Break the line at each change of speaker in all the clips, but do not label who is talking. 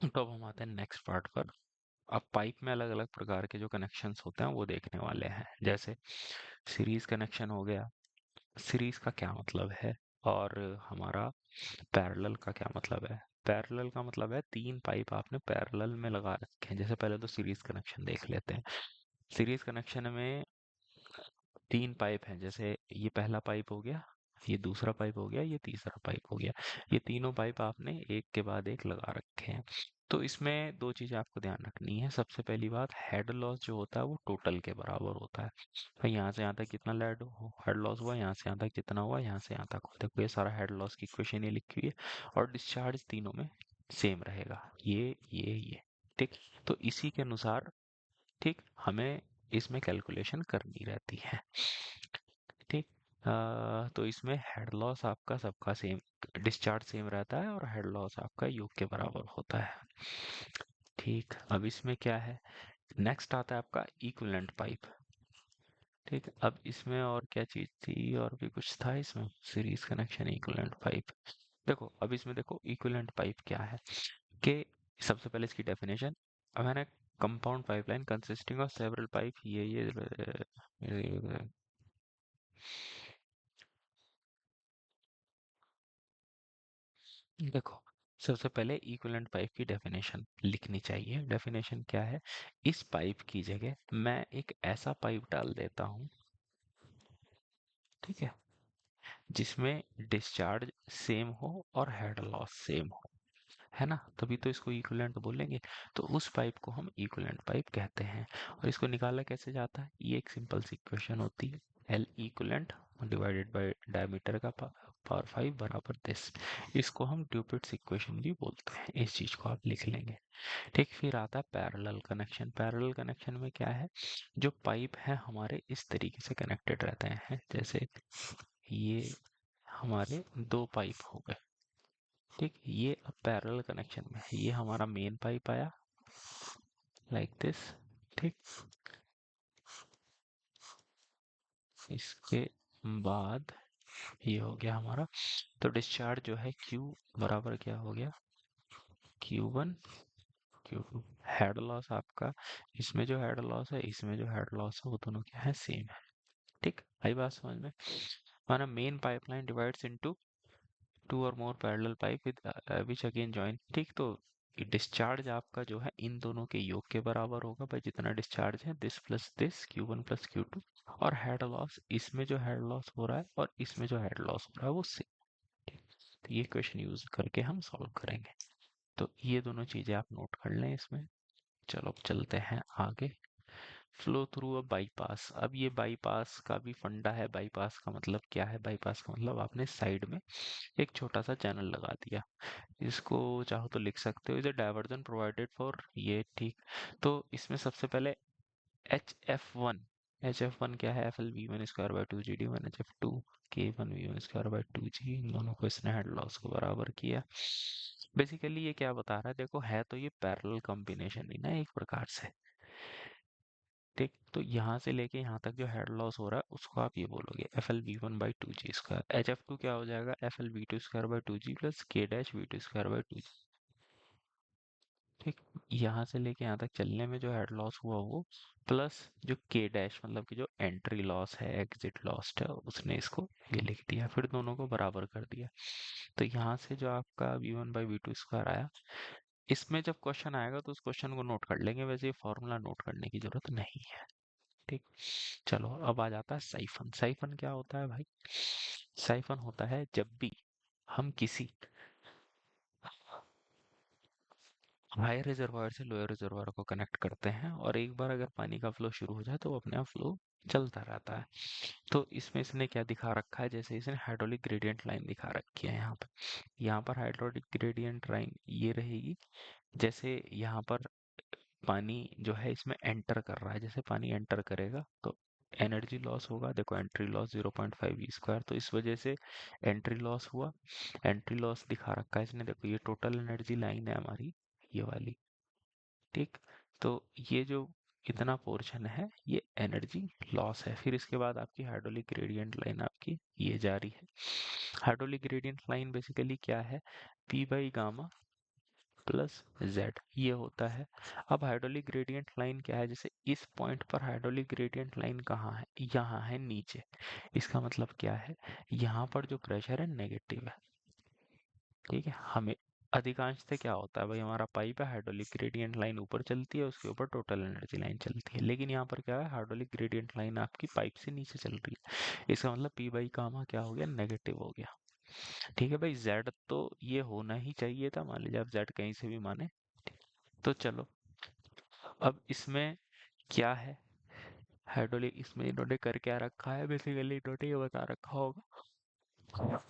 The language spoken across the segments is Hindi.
तो अब हम आते हैं नेक्स्ट पार्ट पर। अब पाइप में अलग अलग प्रकार के जो कनेक्शंस होते हैं वो देखने वाले हैं। जैसे सीरीज कनेक्शन हो गया। सीरीज का क्या मतलब है, और हमारा पैरेलल का क्या मतलब है। पैरेलल का मतलब है तीन पाइप आपने पैरेलल में लगा रखे हैं। जैसे पहले तो सीरीज कनेक्शन देख लेते हैं। सीरीज कनेक्शन में तीन पाइप हैं। जैसे ये पहला पाइप हो गया, ये दूसरा पाइप हो गया, ये तीसरा पाइप हो गया। ये तीनों पाइप आपने एक के बाद एक लगा रखे हैं। तो इसमें दो चीजें आपको ध्यान रखनी है। सबसे पहली बात, हेड लॉस जो होता है वो टोटल के बराबर होता है। भाई यहाँ से यहाँ तक कितना हेड लॉस हुआ, यहाँ से यहाँ तक कितना हुआ, यहाँ से यहाँ तक हुआ। देखो ये सारा हेड लॉस की इक्वेशन ये लिखी हुई है, और डिस्चार्ज तीनों में सेम रहेगा, ये। ठीक। तो इसी के अनुसार, ठीक, हमें इसमें कैलकुलेशन करनी रहती है। ठीक। तो इसमें हेड लॉस आपका सबका सेम, डिस्चार्ज सेम रहता है, और हेड लॉस आपका योग के बराबर होता है। ठीक। अब इसमें क्या है, नेक्स्ट आता है आपका इक्विवेलेंट पाइप। ठीक। अब इसमें और क्या चीज थी, और भी कुछ था इसमें, सीरीज कनेक्शन, इक्विवेलेंट पाइप। देखो अब इसमें देखो इक्विवेलेंट पाइप क्या है, कि सबसे पहले इसकी डेफिनेशन। अब मैंने compound pipeline consisting of several pipe, ये देखो, सबसे पहले इक्विवेलेंट पाइप की डेफिनेशन लिखनी चाहिए। डेफिनेशन क्या है, इस पाइप की जगह मैं एक ऐसा पाइप डाल देता हूं, ठीक है, जिसमें डिस्चार्ज सेम हो और हेड लॉस सेम हो, है ना, तभी तो इसको इक्विवेलेंट बोलेंगे। तो उस पाइप को हम इक्विवेलेंट पाइप कहते हैं। और इसको निकाला कैसे जाता है, ये एक सिंपल सी इक्वेशन होती है, L equivalent divided by diameter का पावर 5 बराबर दिस। इसको हम ड्यूपिट्स इक्वेशन भी बोलते हैं। इस चीज को आप लिख लेंगे। ठीक। फिर आता है पैरेलल कनेक्शन। पैरेलल कनेक्शन में क्या है, जो पाइप है हमारे इस तरीके से कनेक्टेड रहते हैं। जैसे ये हमारे दो पाइप हो गए। ठीक। ये अब पैरेलल कनेक्शन में है, ये हमारा मेन पाइप आया लाइक दिस। ठीक। इसके बाद ये हो गया हमारा, तो डिस्चार्ज जो है Q बराबर क्या हो गया, Q1 Q2। हेड लॉस आपका, इसमें जो हेड लॉस है, इसमें जो हेड लॉस है, वो दोनों क्या है, सेम है। ठीक। आई बात समझ में। माना main pipeline divides into two or more parallel pipe with which again join. ठीक। तो डिस्चार्ज आपका जो है इन दोनों के योग के बराबर होगा, भाई जितना डिस्चार्ज है, this plus this, Q1 plus Q2। और हेड लॉस, इसमें जो हेड लॉस हो रहा है और इसमें जो हेड लॉस हो रहा है वो सेम। ठीक। तो ये क्वेश्चन यूज करके हम सॉल्व करेंगे। तो ये दोनों चीजें आप नोट कर लें इसमें। चलो अब चलते हैं आगे। Flow through a bypass. अब ये बाईपास का भी फंडा है। बाईपास का मतलब क्या है, बाईपास का मतलब आपने साइड में एक छोटा सा चैनल लगा दिया। इसको चाहो तो लिख सकते हो, इज डाइवर्जन प्रोवाइडेड फॉर ये। ठीक। तो इसमें सबसे पहले एच एफ वन क्या है, FL V1 square by 2 GD1 HF2 K1 V1 square by 2G। इन दोनों को इसने हेड लॉस को बराबर किया। बेसिकली ये क्या बता रहा है, देखो है तो ये पैरेलल कॉम्बिनेशन ही ना एक प्रकार से। ठीक। तो यहाँ से लेके यहाँ तक जो हेड लॉस हो रहा है उसको आप ये बोलोगे FL V1 by 2G square. HF2 क्या हो जाएगा, FL V2 square by 2G plus K-V2 square by 2G। ठीक। यहाँ से लेके यहाँ तक चलने में जो हेड लॉस हुआ वो, प्लस जो के डैश मतलब कि जो एंट्री लॉस है, एग्जिट लॉस है, उसने इसको ये लिख दिया, फिर दोनों को बराबर कर दिया। तो यहाँ से जो आपका V1 बाई V2 स्क्वायर आया, इसमें जब क्वेश्चन आएगा तो उस क्वेश्चन को नोट कर लेंगे, वैसे ये फॉर्मूला नोट करने की जरूरत नहीं है। ठीक। चलो अब आ जाता है साइफन। साइफन क्या होता है भाई, साइफन होता है जब भी हम किसी हायर रिजर्वायर से लोअर रिजर्वायर को कनेक्ट करते हैं, और एक बार अगर पानी का फ्लो शुरू हो जाए तो वो अपने आप फ्लो चलता रहता है। तो इसमें इसने क्या दिखा रखा है, जैसे इसने हाइड्रोलिक ग्रेडियंट लाइन दिखा रखी है यहाँ पे। यहाँ पर हाइड्रोलिक ग्रेडियंट लाइन ये रहेगी, जैसे यहाँ पर पानी जो है इसमें एंटर कर रहा है, जैसे पानी एंटर करेगा तो एनर्जी लॉस होगा। देखो एंट्री लॉस 0.5 V स्क्वायर, तो इस वजह से एंट्री लॉस हुआ। एंट्री लॉस दिखा रखा है इसने, देखो ये टोटल एनर्जी लाइन है हमारी, ये वाली। ठीक। तो ये जो इतना पोर्शन है ये एनर्जी लॉस है। फिर इसके बाद आपकी हाइड्रोलिक ग्रेडियंट लाइन आपकी ये जा रही है। हाइड्रोलिक ग्रेडियंट लाइन बेसिकली क्या है, P by gamma plus z, ये होता है। अब हाइड्रोलिक ग्रेडियंट लाइन क्या है, जैसे इस पॉइंट पर हाइड्रोलिक ग्रेडियंट लाइन कहाँ है, यहाँ है नीचे। इसका मतलब क्या है, यहाँ पर जो प्रेशर है नेगेटिव है। ठीक है, हमें अधिकांशतः क्या होता है भाई, हमारा पाइप है, हाइड्रोलिक ग्रेडियंट लाइन ऊपर चलती है, उसके ऊपर टोटल एनर्जी लाइन चलती है। लेकिन यहाँ पर क्या है, हाइड्रोलिक ग्रेडियंट लाइन आपकी पाइप से नीचे चल रही है। इसका मतलब पी बाई गामा क्या हो गया, नेगेटिव हो गया। ठीक है भाई, जेड तो ये होना ही चाहिए था, मान लीजिए आप जेड कहीं से भी माने। तो चलो, अब इसमें क्या है, हाइड्रोलिक, इसमें इन्होंने कर क्या रखा है, बेसिकली इन्होंने ये बता रखा होगा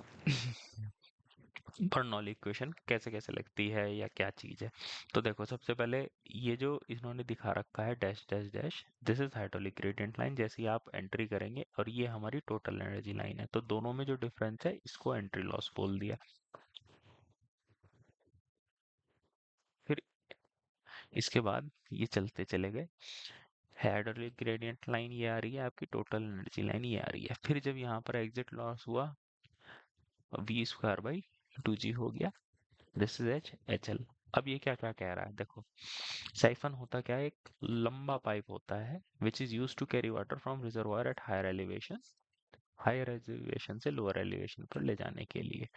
बर्नौली इक्वेशन कैसे कैसे लगती है या क्या चीज है। तो देखो, सबसे पहले ये जो इन्होंने दिखा रखा है dash dash dash, this is hydraulic gradient line. जैसे ही आप एंट्री करेंगे, और ये हमारी टोटल एनर्जी लाइन है, तो दोनों में जो डिफरेंस है इसको एंट्री लॉस बोल दिया। फिर इसके बाद ये चलते चले गए, हाइड्रोलिक ग्रेडियंट लाइन ये आ रही है, आपकी टोटल एनर्जी लाइन ये आ रही है। फिर जब यहाँ पर एग्जिट लॉस हुआ, वी स्क्वायर बाई 2g हो गया, दिस इज एच एल। अब ये क्या क्या कह रहा है, देखो, साइफन होता क्या है, एक लंबा पाइप होता है which is use to carry water from reservoir at higher elevation, higher elevation से लोअर एलिवेशन पर ले जाने के लिए।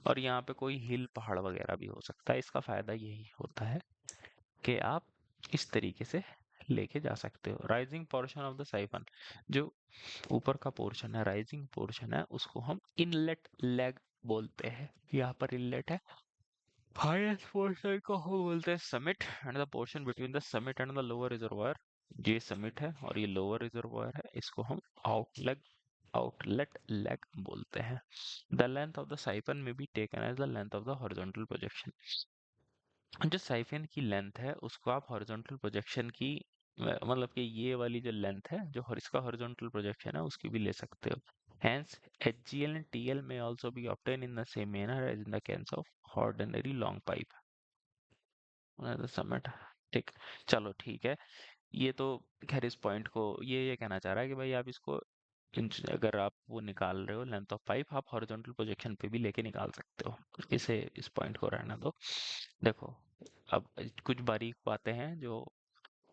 और यहाँ पे कोई हिल पहाड़ वगैरह भी हो सकता है। इसका फायदा यही होता है कि आप इस तरीके से लेके जा सकते हो। Rising portion of the siphon, जो ऊपर का पोर्शन है, राइजिंग पोर्शन है, उसको हम इनलेट लेग बोलते हैं। यहाँ पर इनलेट है। हाईएस्ट पोर्शन को हम बोलते हैं summit, and the portion between the summit and the lower reservoir, ये समिट है और ये लोअर रिजर्वायर है, इसको हम आउटलेट लेग बोलते हैं। The length of the siphon may be taken as the length of the horizontal projection. जो साइफन की लेंथ है उसको आप हॉरिजॉन्टल प्रोजेक्शन की मतलब कि ये वाली जो लेंथ है, जो इसका हॉरिजॉन्टल प्रोजेक्शन है, उसकी भी ले सकते हो। Hence, HGL and TL may also be obtained in the same manner as in the case of ordinary long pipe. Summit, ठीक। चलो ठीक है, ये तो खैर इस पॉइंट को ये कहना चाह रहा है कि भाई आप इसको अगर आप वो निकाल रहे हो लेंथ ऑफ पाइप, आप हॉरिजॉन्टल प्रोजेक्शन पे भी लेके निकाल सकते हो। इसे इस पॉइंट को रहना दो। देखो, अब कुछ बारीक बातें हैं जो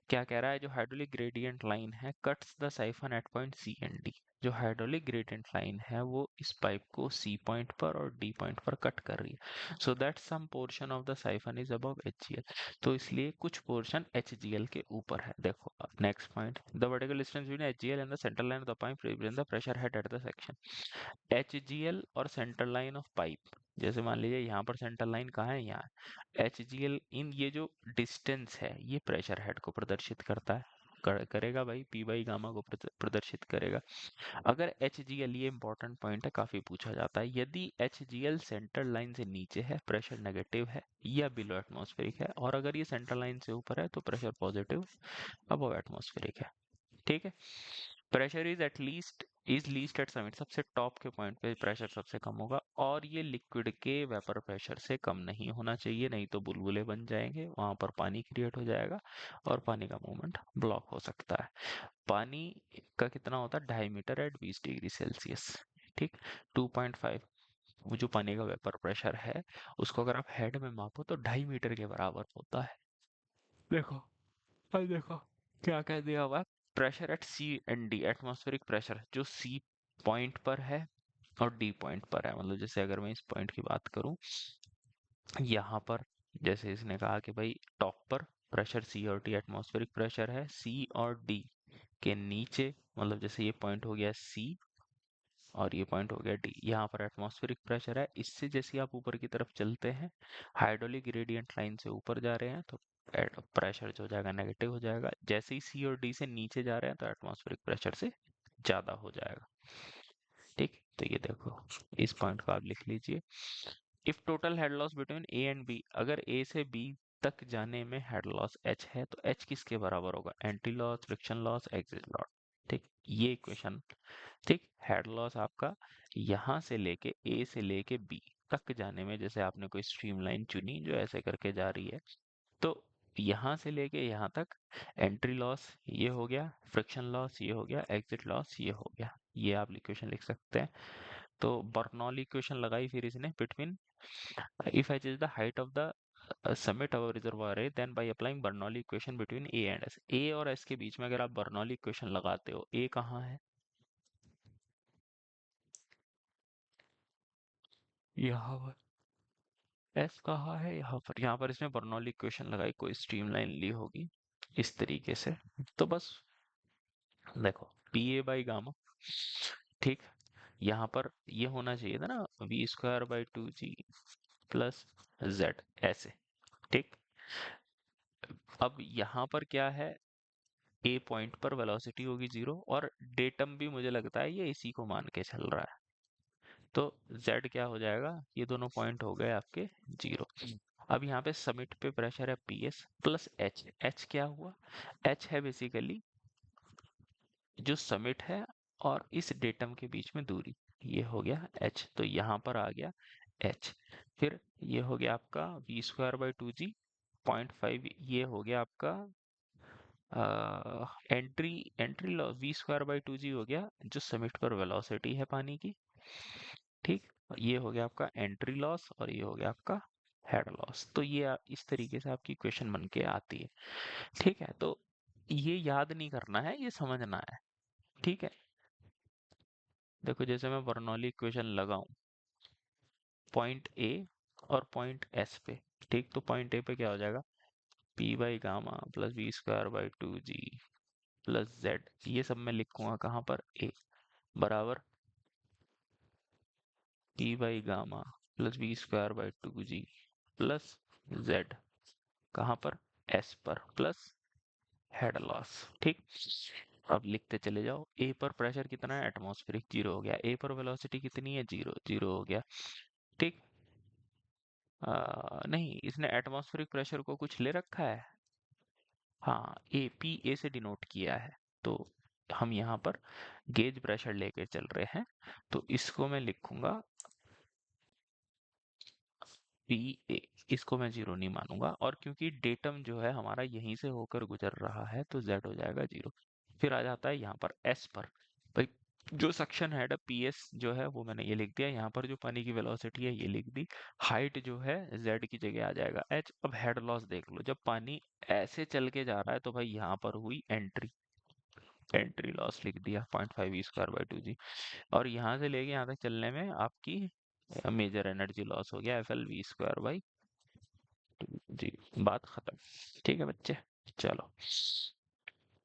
क्या कह रहा है, जो हाइड्रोलिक ग्रेडियंट लाइन है cuts the siphon at point C and D. जो हाइड्रोलिक ग्रेडियंट लाइन है वो इस पाइप को सी पॉइंट पर और डी पॉइंट पर कट कर रही है, so that some portion of the siphon is above HGL. तो इसलिए कुछ पोर्शन एचजीएल के ऊपर है। देखो next point, the vertical distance between HGL and the central line of the pipe represent the pressure head at the section. HGL और सेंट्रल लाइन ऑफ पाइप, जैसे मान लीजिए यहाँ पर सेंट्रल लाइन कहाँ है, यहाँ। एच जी एल इन ये जो डिस्टेंस है ये प्रेशर हेड को प्रदर्शित करता है, करेगा भाई, पी बाई गामा को प्रदर्शित करेगा। अगर एच जी एल, ये इंपॉर्टेंट पॉइंट है, काफी पूछा जाता है, यदि H G L central line से नीचे है, प्रेशर नेगेटिव है या बिलो एटमॉस्फेरिक है, और अगर ये सेंट्रल लाइन से ऊपर है तो प्रेशर पॉजिटिव अबव एटमॉस्फेरिक है। ठीक है, pressure is least at summit, सबसे टॉप के पॉइंट पे प्रेशर सबसे कम होगा, और ये लिक्विड के वेपर प्रेशर से कम नहीं होना चाहिए, नहीं तो बुलबुले बन जाएंगे, वहां पर पानी क्रिएट हो जाएगा और पानी का मूवमेंट ब्लॉक हो सकता है। पानी का कितना होता है, 2.5 मीटर एट 20 डिग्री सेल्सियस। ठीक, 2.5, वो जो पानी का वेपर प्रेशर है उसको अगर आप हेड में मापो तो 2.5 मीटर के बराबर होता है। देखो, अब देखो क्या कह दिया हुआ है, pressure at C and D, atmospheric pressure जो सी पॉइंट पर है और डी पॉइंट पर है। मतलब जैसे अगर मैं इस पॉइंट की बात करूं, यहाँ पर जैसे इसने कहा कि भाई टॉप पर प्रेशर सी और डी एटमॉस्फेरिक प्रेशर है, सी और डी के नीचे, मतलब जैसे ये पॉइंट हो गया सी और ये पॉइंट हो गया डी, यहाँ पर एटमॉस्फेरिक प्रेशर है। इससे जैसे आप ऊपर की तरफ चलते हैं, हाइड्रोलिक ग्रेडियंट लाइन से ऊपर जा रहे हैं, तो प्रेशर जो हो जाएगा नेगेटिव हो जाएगा। जैसे ही सी और डी से नीचे जा रहे हैं तो एटमॉस्फेरिक प्रेशर से ज्यादा हो जाएगा। ठीक, तो ये देखो, इस पॉइंट को आप लिख लीजिए। If total head loss between A and B, अगर ए से बी तक जाने में हेड लॉस एच है, तो एच किसके बराबर होगा, anti loss, friction loss, exit loss. ठीक, ये इक्वेशन। ठीक, हेड लॉस आपका यहाँ से लेके ए से लेके बी तक जाने में, जैसे आपने कोई स्ट्रीमलाइन चुनी जो ऐसे करके जा रही है, तो यहाँ से लेके यहाँ तक एंट्री लॉस ये हो गया, फ्रिक्शन लॉस ये हो गया, एग्जिट लॉस ये हो गया। ये आप इक्वेशन लिख सकते हैं। तो बर्नौली इक्वेशन लगाई फिर इसने between, if H is the height of the submit our reservoir rate then by applying Bernoulli equation between A and S. A और S के बीच में अगर आप बर्नौली इक्वेशन लगाते हो, A कहाँ है? यहाँ पर। S कहाँ है? यहाँ पर। यहाँ पर इसमें बर्नौली इक्वेशन लगाई, कोई स्ट्रीमलाइन ली होगी इस तरीके से। तो बस देखो, पी ए बाई गामा, ठीक। यहाँ पर ये होना चाहिए था ना, v square by 2g plus z, ऐसे, ठीक। अब यहाँ पर क्या है, ए पॉइंट पर वेलोसिटी होगी 0, और डेटम भी मुझे लगता है ये इसी को मान के चल रहा है। तो z क्या हो जाएगा, ये दोनों पॉइंट हो गए आपके 0। अब यहाँ पे समिट पे प्रेशर है पीएस प्लस एच। एच क्या हुआ, एच है बेसिकली जो समिट है और इस डेटम के बीच में दूरी, ये हो गया एच। तो यहाँ पर आ गया एच। फिर ये हो गया आपका वी स्क्वायर बाई 2g, 0.5, ये हो गया आपका entry entry loss, v square by 2g हो गया जो समिट पर वेलोसिटी है पानी की, ठीक। ये हो गया आपका एंट्री लॉस और ये हो गया आपका हेड लॉस। तो ये इस तरीके से आपकी इक्वेशन बन के आती है, ठीक है। तो ये याद नहीं करना है, ये समझना है, ठीक है। देखो जैसे मैं बर्नौली इक्वेशन लगाऊं पॉइंट ए और पॉइंट एस पे, ठीक। तो पॉइंट ए पे क्या हो जाएगा, p by gamma plus v square by 2g plus z, ये सब मैं लिखूंगा कहाँ पर, ए बराबर p by gamma plus v square by 2g plus z, कहाँ पर, एस पर, प्लस हेड लॉस, ठीक। अब लिखते चले जाओ, ए पर प्रेशर कितना है, एटमॉस्फेरिक, 0 हो गया। ए पर वेलोसिटी कितनी है, 0, 0 हो गया, ठीक। नहीं, इसने एटमॉस्फेरिक प्रेशर को कुछ ले रखा है, हाँ, ए पी ए से डिनोट किया है। तो हम यहाँ पर गेज प्रेशर लेके चल रहे हैं, तो इसको मैं लिखूंगा पी ए, इसको मैं 0 नहीं मानूंगा। और क्योंकि डेटम जो है हमारा यहीं से होकर गुजर रहा है, तो जेड हो जाएगा 0। फिर आ जाता है यहाँ पर एस पर, भाई जो सक्शन हेड है पीएस जो है वो मैंने ये लिख दिया, यहाँ पर जो पानी की वेलोसिटी है ये लिख दी, हाइट जो है जेड की जगह आ जाएगा एच। अब हेड लॉस देख लो, जब पानी ऐसे चल के जा रहा है तो भाई यहाँ पर हुई एंट्री, एंट्री लॉस लिख दिया 0.5 स्क्वायर बाई 2g। और यहाँ से लेके यहाँ तक चलने में आपकी मेजर एनर्जी लॉस हो गया f l v square by 2g। बात खत्म, ठीक है बच्चे। चलो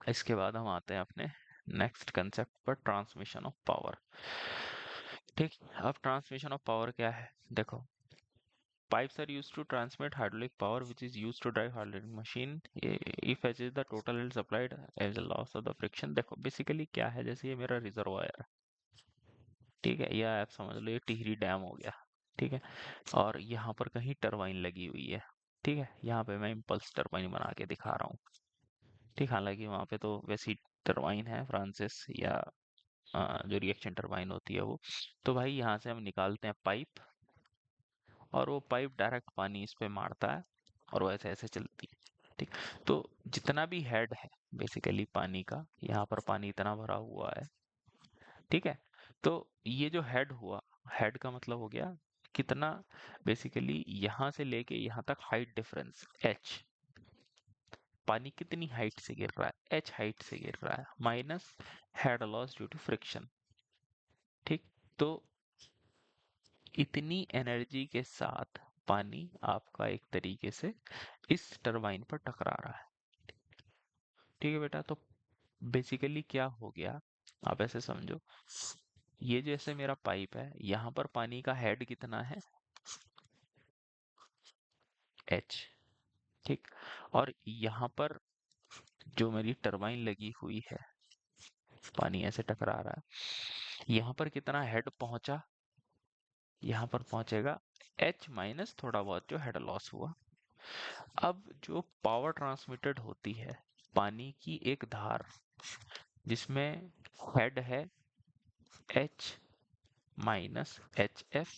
इसके बाद हम आते हैं अपने नेक्स्ट कंसेप्ट पर, ट्रांसमिशन ऑफ पावर, ठीक। अब ट्रांसमिशन ऑफ पावर क्या है, देखो, pipes are used to transmit hydraulic power which is used to drive hydraulic machine if h is the total yield supplied as a loss of the friction। देखो बेसिकली क्या है, जैसे ये मेरा रिजर्वायर, ठीक है, या आप समझ लो ये टिहरी डैम हो गया, ठीक है। और यहाँ पर कहीं टरबाइन लगी हुई है, ठीक है। यहाँ पे मैं इम्पल्स टरबाइन बना के दिखा रहा हूँ, ठीक। हालांकि वहाँ पे तो वैसी टरबाइन है फ्रांसिस, या जो रिएक्शन टरबाइन होती है वो। तो भाई यहाँ से हम निकालते हैं पाइप, और वो पाइप डायरेक्ट पानी इस पे मारता है और वो ऐसे ऐसे चलती है, ठीक। तो जितना भी हेड है बेसिकली पानी का, यहाँ पर पानी इतना भरा हुआ है, ठीक है। तो ये जो हेड हुआ, हेड का मतलब हो गया कितना, बेसिकली यहाँ से लेके यहाँ तक हाइट डिफरेंस एच, पानी कितनी हाइट से गिर रहा है, एच हाइट से गिर रहा है, minus head loss due to friction, ठीक। तो इतनी एनर्जी के साथ पानी आपका एक तरीके से इस टरबाइन पर टकरा रहा है, ठीक है बेटा। तो बेसिकली क्या हो गया, आप ऐसे समझो, ये जैसे मेरा पाइप है, यहाँ पर पानी का हेड कितना है, एच, ठीक। और यहाँ पर जो मेरी टरबाइन लगी हुई है, पानी ऐसे टकरा रहा है, यहाँ पर कितना हेड पहुंचा, यहाँ पर पहुंचेगा एच माइनस थोड़ा बहुत जो हेड लॉस हुआ। अब जो पावर ट्रांसमिटेड होती है, पानी की एक धार जिसमें हेड है H minus H F,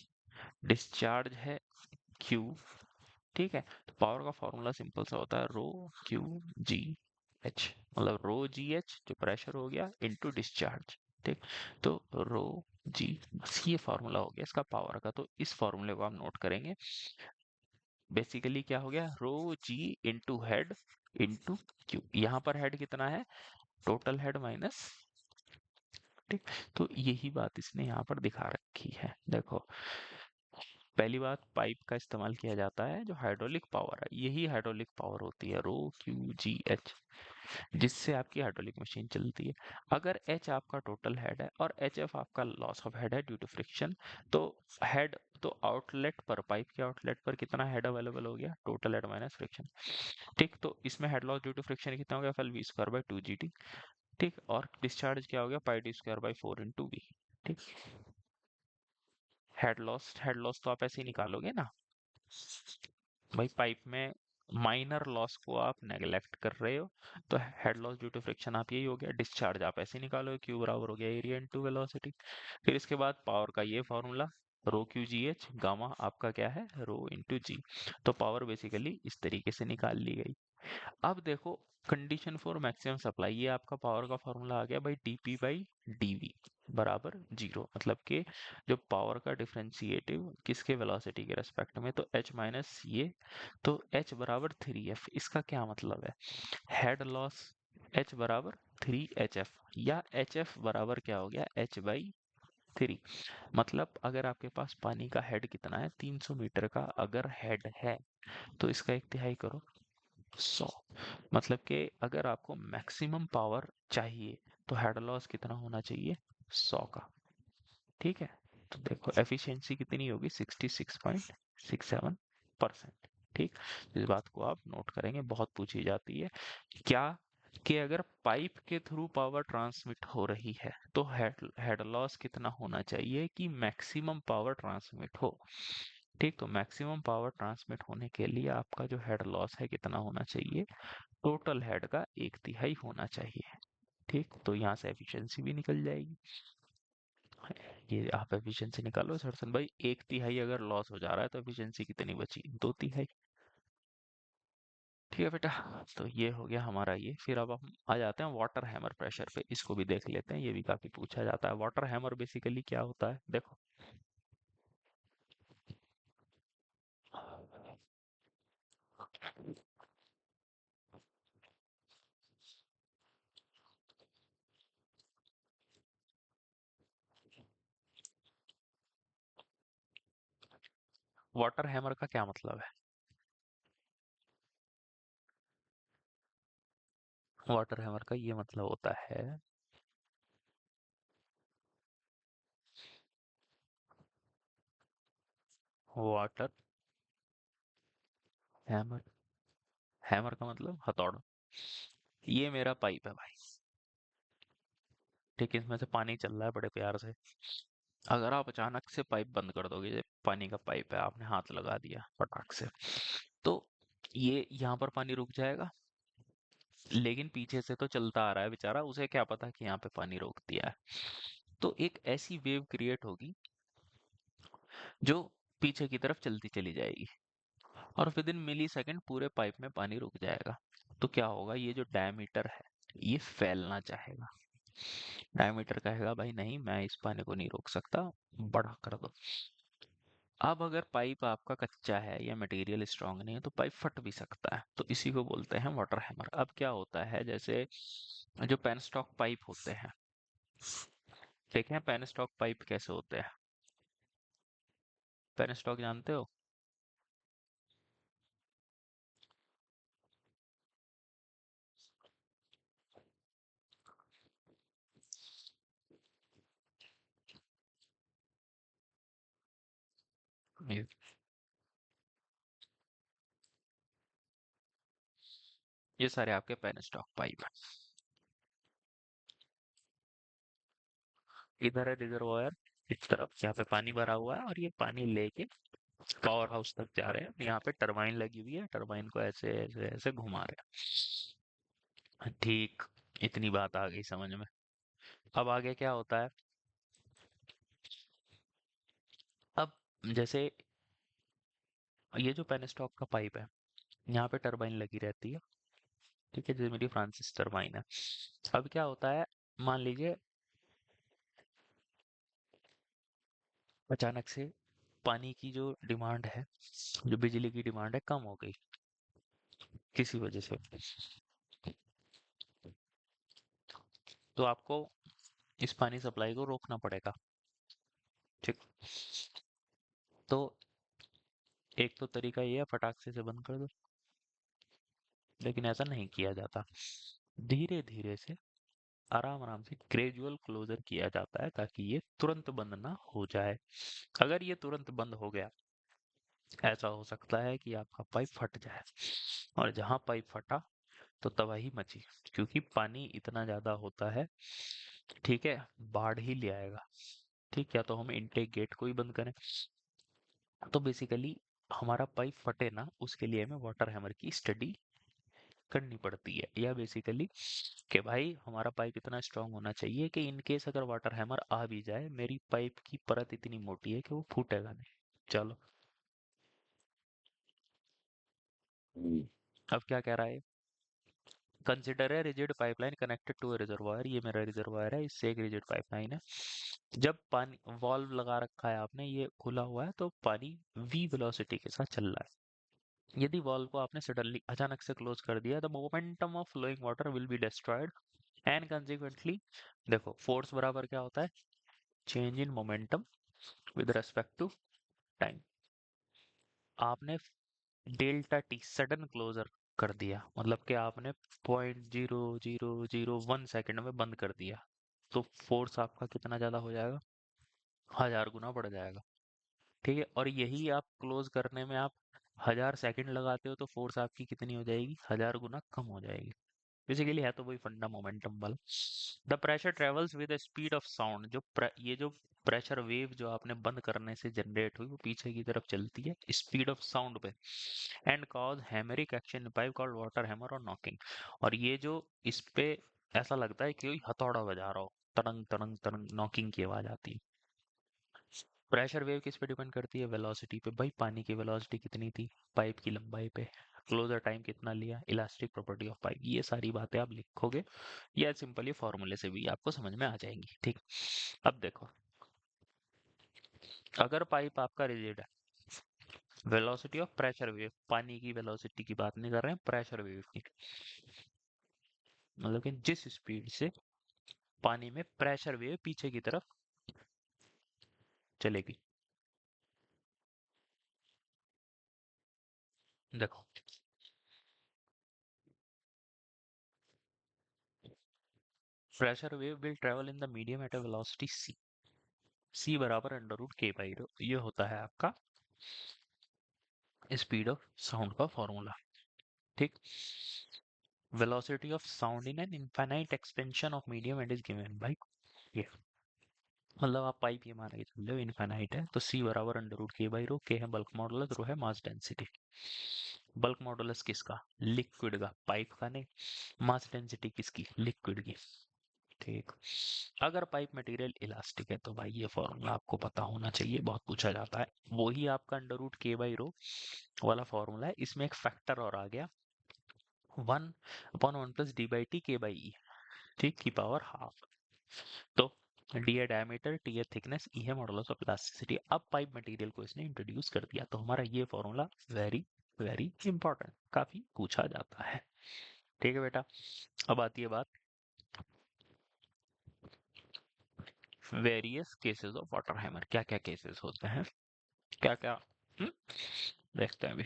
discharge है क्यू, ठीक है। तो पावर का फॉर्मूला सिंपल सा होता है रो क्यू जी एच, मतलब रो जी एच जो प्रेशर हो गया इनटू डिस्चार्ज, ठीक। तो रो जी, बस ये फॉर्मूला हो गया इसका पावर का। तो इस फॉर्मूले को आप नोट करेंगे, बेसिकली क्या हो गया, रो जी इंटू हेड इंटू क्यू। यहाँ पर हेड कितना है, टोटल हेड माइनस, ठीक। तो यही बात इसने यहाँ पर दिखा रखी है, देखो। पहली बात, पाइप का इस्तेमाल किया जाता है, जो हाइड्रोलिक पावर है, यही हाइड्रोलिक पावर होती है, रो क्यू जी एच, जिससे आपकी हाइड्रोलिक मशीन चलती है। अगर एच आपका टोटल हेड है और एच एफ आपका लॉस ऑफ हेड है ड्यू टू फ्रिक्शन, तो हेड, तो आउटलेट पर, पाइप के आउटलेट पर कितना हेड अवेलेबल हो गया, टोटल हेड माइनस फ्रिक्शन, ठीक। तो इसमें head loss due to friction कितना हो गया, f l v square by 2 GT, ठीक। और डिस्चार्ज क्या हो गया, pi d square by 4 × V, ठीक। हेड लॉस तो आप ऐसे ही निकालोगे ना भाई, पाइप में माइनर लॉस को आप नेग्लेक्ट कर रहे हो, तो head loss due to friction आप, यही हो गया। डिस्चार्ज आप ऐसे निकालो, क्यू बराबर हो गया एरिया इनटू वेलोसिटी। फिर इसके बाद पावर का ये फॉर्मूला, रो क्यू जी एच, गामा आपका क्या है, रो इंटू जी। तो पावर बेसिकली इस तरीके से निकाल ली गई। अब देखो, कंडीशन फॉर मैक्सिमम सप्लाई, ये आपका पावर का फॉर्मूला आ गया भाई, डीपी बाई डीवी बराबर 0, मतलब कि जो पावर का डिफरेंशिएटिव किसके वेलोसिटी के रेस्पेक्ट में, तो h माइनस ये, तो h बराबर 3f। इसका क्या मतलब है, हेड लॉस h बराबर 3hf, या hf बराबर क्या हो गया, h बाई 3। मतलब अगर आपके पास पानी का हेड कितना है, 300 मीटर का अगर हेड है, तो इसका एक तिहाई करो, 100। मतलब कि अगर आपको मैक्सिमम पावर चाहिए, तो हेड लॉस कितना होना चाहिए, 100 का, ठीक है। तो देखो एफिशिएंसी कितनी होगी, 66.67%, ठीक। इस बात को आप नोट करेंगे, बहुत पूछी जाती है क्या, कि अगर पाइप के थ्रू पावर ट्रांसमिट हो रही है, तो हेड लॉस कितना होना चाहिए कि मैक्सिमम पावर ट्रांसमिट हो, ठीक। तो मैक्सिमम पावर ट्रांसमिट होने के लिए आपका जो हेड लॉस है कितना होना चाहिए, टोटल हेड का 1/3 होना चाहिए, ठीक। तो यहाँ से एफिशिएंसी भी निकल जाएगी, ये आप एफिशिएंसी निकालो सरसन भाई, 1/3 अगर लॉस हो जा रहा है तो एफिशिएंसी कितनी बची, 2/3, ठीक है बेटा। तो ये हो गया हमारा ये। फिर अब हम आ जाते हैं वाटर हैमर प्रेशर पे, इसको भी देख लेते हैं, ये भी काफी पूछा जाता है। वाटर हैमर बेसिकली क्या होता है, देखो, वाटर हैमर का क्या मतलब है, वाटर हैमर का ये मतलब होता है, वाटर हैमर, हैमर का मतलब हथौड़ा। ये मेरा पाइप है भाई, ठीक है, इसमें से पानी चल रहा है बड़े प्यार से। अगर आप अचानक से पाइप बंद कर दोगे, ये पानी का पाइप है, आपने हाथ लगा दिया फटाक से, तो ये यहाँ पर पानी रुक जाएगा, लेकिन पीछे से तो चलता आ रहा है बेचारा, उसे क्या पता कि यहाँ पे पानी रोक दिया है। तो एक ऐसी वेव क्रिएट होगी जो पीछे की तरफ चलती चली जाएगी, और विद इन मिली सेकेंड पूरे पाइप में पानी रुक जाएगा। तो क्या होगा, ये जो डायमीटर है, ये फैलना चाहेगा, डायमीटर कहेगा भाई नहीं, मैं इस पानी को नहीं रोक सकता, बड़ा कर दो। अब अगर पाइप आपका कच्चा है या मटेरियल स्ट्रांग नहीं है, तो पाइप फट भी सकता है, तो इसी को बोलते हैं वाटर हैमर। अब क्या होता है, जैसे जो पेनस्टॉक पाइप होते हैं, देखें पेनस्टॉक पाइप कैसे होते हैं, पेनस्टॉक जानते हो, ये ये सारे आपके पेनस्टॉक पाइप हैं। इधर है रिजर्वायर, इस तरफ यहाँ पे पानी भरा हुआ है, और ये पानी लेके पावर हाउस तक जा रहे हैं, यहाँ पे टरबाइन लगी हुई है, टरबाइन को ऐसे ऐसे ऐसे घुमा रहे हैं, ठीक। इतनी बात आ गई समझ में। अब आगे क्या होता है, अब जैसे ये जो पेनस्टॉक का पाइप है, यहाँ पे टरबाइन लगी रहती है, ठीक है, जैसे मेरी फ्रांसिस टरबाइन है। अब क्या होता है, मान लीजिए अचानक से पानी की जो डिमांड है, जो बिजली की डिमांड है, कम हो गई किसी वजह से, तो आपको इस पानी सप्लाई को रोकना पड़ेगा। ठीक। तो एक तो तरीका ये है, फटाक से बंद कर दो, लेकिन ऐसा नहीं किया जाता। धीरे धीरे से, आराम आराम से, ग्रेजुअल क्लोजर किया जाता है ताकि ये तुरंत बंद ना हो जाए। अगर ये तुरंत बंद हो गया, ऐसा हो सकता है कि आपका पाइप फट जाए, और जहां पाइप फटा तो तबाही मची, क्योंकि पानी इतना ज्यादा होता है, ठीक है, बाढ़ ही ले आएगा। ठीक, या तो हम इनटेक गेट को ही बंद करें। तो बेसिकली हमारा पाइप फटे ना, उसके लिए हमें वाटर हैमर की स्टडी करनी पड़ती है, या बेसिकली कि भाई हमारा पाइप इतना स्ट्रांग होना चाहिए कि इन केस अगर वाटर हैमर आ भी जाए, मेरी पाइप की परत इतनी मोटी है कि वो फूटेगा नहीं। चलो। अब क्या कह रहा है, कंसिडर है rigid pipeline connected to a reservoir. ये मेरा रिजर्वायर है, इससे एक रिजिड पाइपलाइन है। जब पानी वॉल्व लगा रखा है आपने, ये खुला हुआ है, तो पानी v वेलोसिटी के साथ चल रहा है। यदि वॉल्व को आपने सडनली अचानक से क्लोज कर दिया, the momentum of flowing water will be destroyed and consequently, देखो फोर्स बराबर क्या होता है, change in momentum with respect to time. आपने डेल्टा टी सडन क्लोजर कर दिया, मतलब कि आपने 0.0001 सेकंड में बंद कर दिया, तो फोर्स आपका कितना ज्यादा हो जाएगा, 1000 गुना बढ़ जाएगा। ठीक है, और यही आप क्लोज करने में आप 1000 सेकंड लगाते हो, तो फोर्स आपकी कितनी हो जाएगी, 1000 गुना कम हो जाएगी। बेसिकली है तो वही फंडा मोमेंटम वाला। The pressure travels with the speed of sound. ये जो प्रेशर वेव जो आपने बंद करने से जनरेट हुई, वो पीछे की तरफ चलती है स्पीड ऑफ साउंड पे, and cause hammering action pipe called water hammer or knocking. और ये जो इस पे ऐसा लगता है कि कोई हथौड़ा बजा रहा हो, तरंग तरंग तरंग नॉकिंग की आवाज आती है। प्रेशर वेव किस पे डिपेंड करती है, वेलोसिटी पे। भाई पानी की वेलोसिटी कितनी थी, पाइप की लंबाई पे, क्लोजर टाइम कितना लिया, इलास्टिक प्रॉपर्टी ऑफ पाइप, ये सारी बातें आप लिखोगे, या सिंपली फॉर्मूले से भी आपको समझ में आ जाएंगी। ठीक। अब देखो, अगर पाइप आपका रिजिड है, वेलोसिटी ऑफ प्रेशर वेव, पानी की वेलोसिटी की बात नहीं कर रहे हैं, प्रेशर वेव की, मतलब कि जिस स्पीड से पानी में प्रेशर वेव पीछे की तरफ चलेगी। देखो, pressure wave will travel in the medium at a velocity c। c बराबर under root k by rho, ये होता है आपका स्पीड ऑफ साउंड का फॉर्मूला। ठीक। Velocity of sound in an infinite extension of medium and is given by, ये मतलब आप पाइप ये मान के चल रहे हो इनफाइनाइट है, तो c बराबर under root k by rho, k है बल्क मॉडुलस, रो है मास डेंसिटी। बल्क मॉडुलस किसका, लिक्विड का, पाइप का नहीं। मास डेंसिटी किसकी, लिक्विड की। ठीक। अगर पाइप मटेरियल इलास्टिक है, तो भाई ये फॉर्मूला आपको पता होना चाहिए, बहुत पूछा जाता है। वही आपका under root k by rho वाला फॉर्मूला है, इसमें एक फैक्टर और आ गया, 1/1 प्लस डी बाई टी के बाई ई, ठीक, की पावर हाफ। तो डी है डायमीटर, टी है थिकनेस, ई है मॉडुलस ऑफ इलास्टिसिटी। अब पाइप मटेरियल को इसने इंट्रोड्यूस कर दिया, तो हमारा ये फॉर्मूला वेरी वेरी इंपॉर्टेंट, काफी पूछा जाता है। ठीक है बेटा। अब आती है बात various cases of water hammer, क्या क्या केसेस होते हैं, क्या क्या, देखते हैं अभी।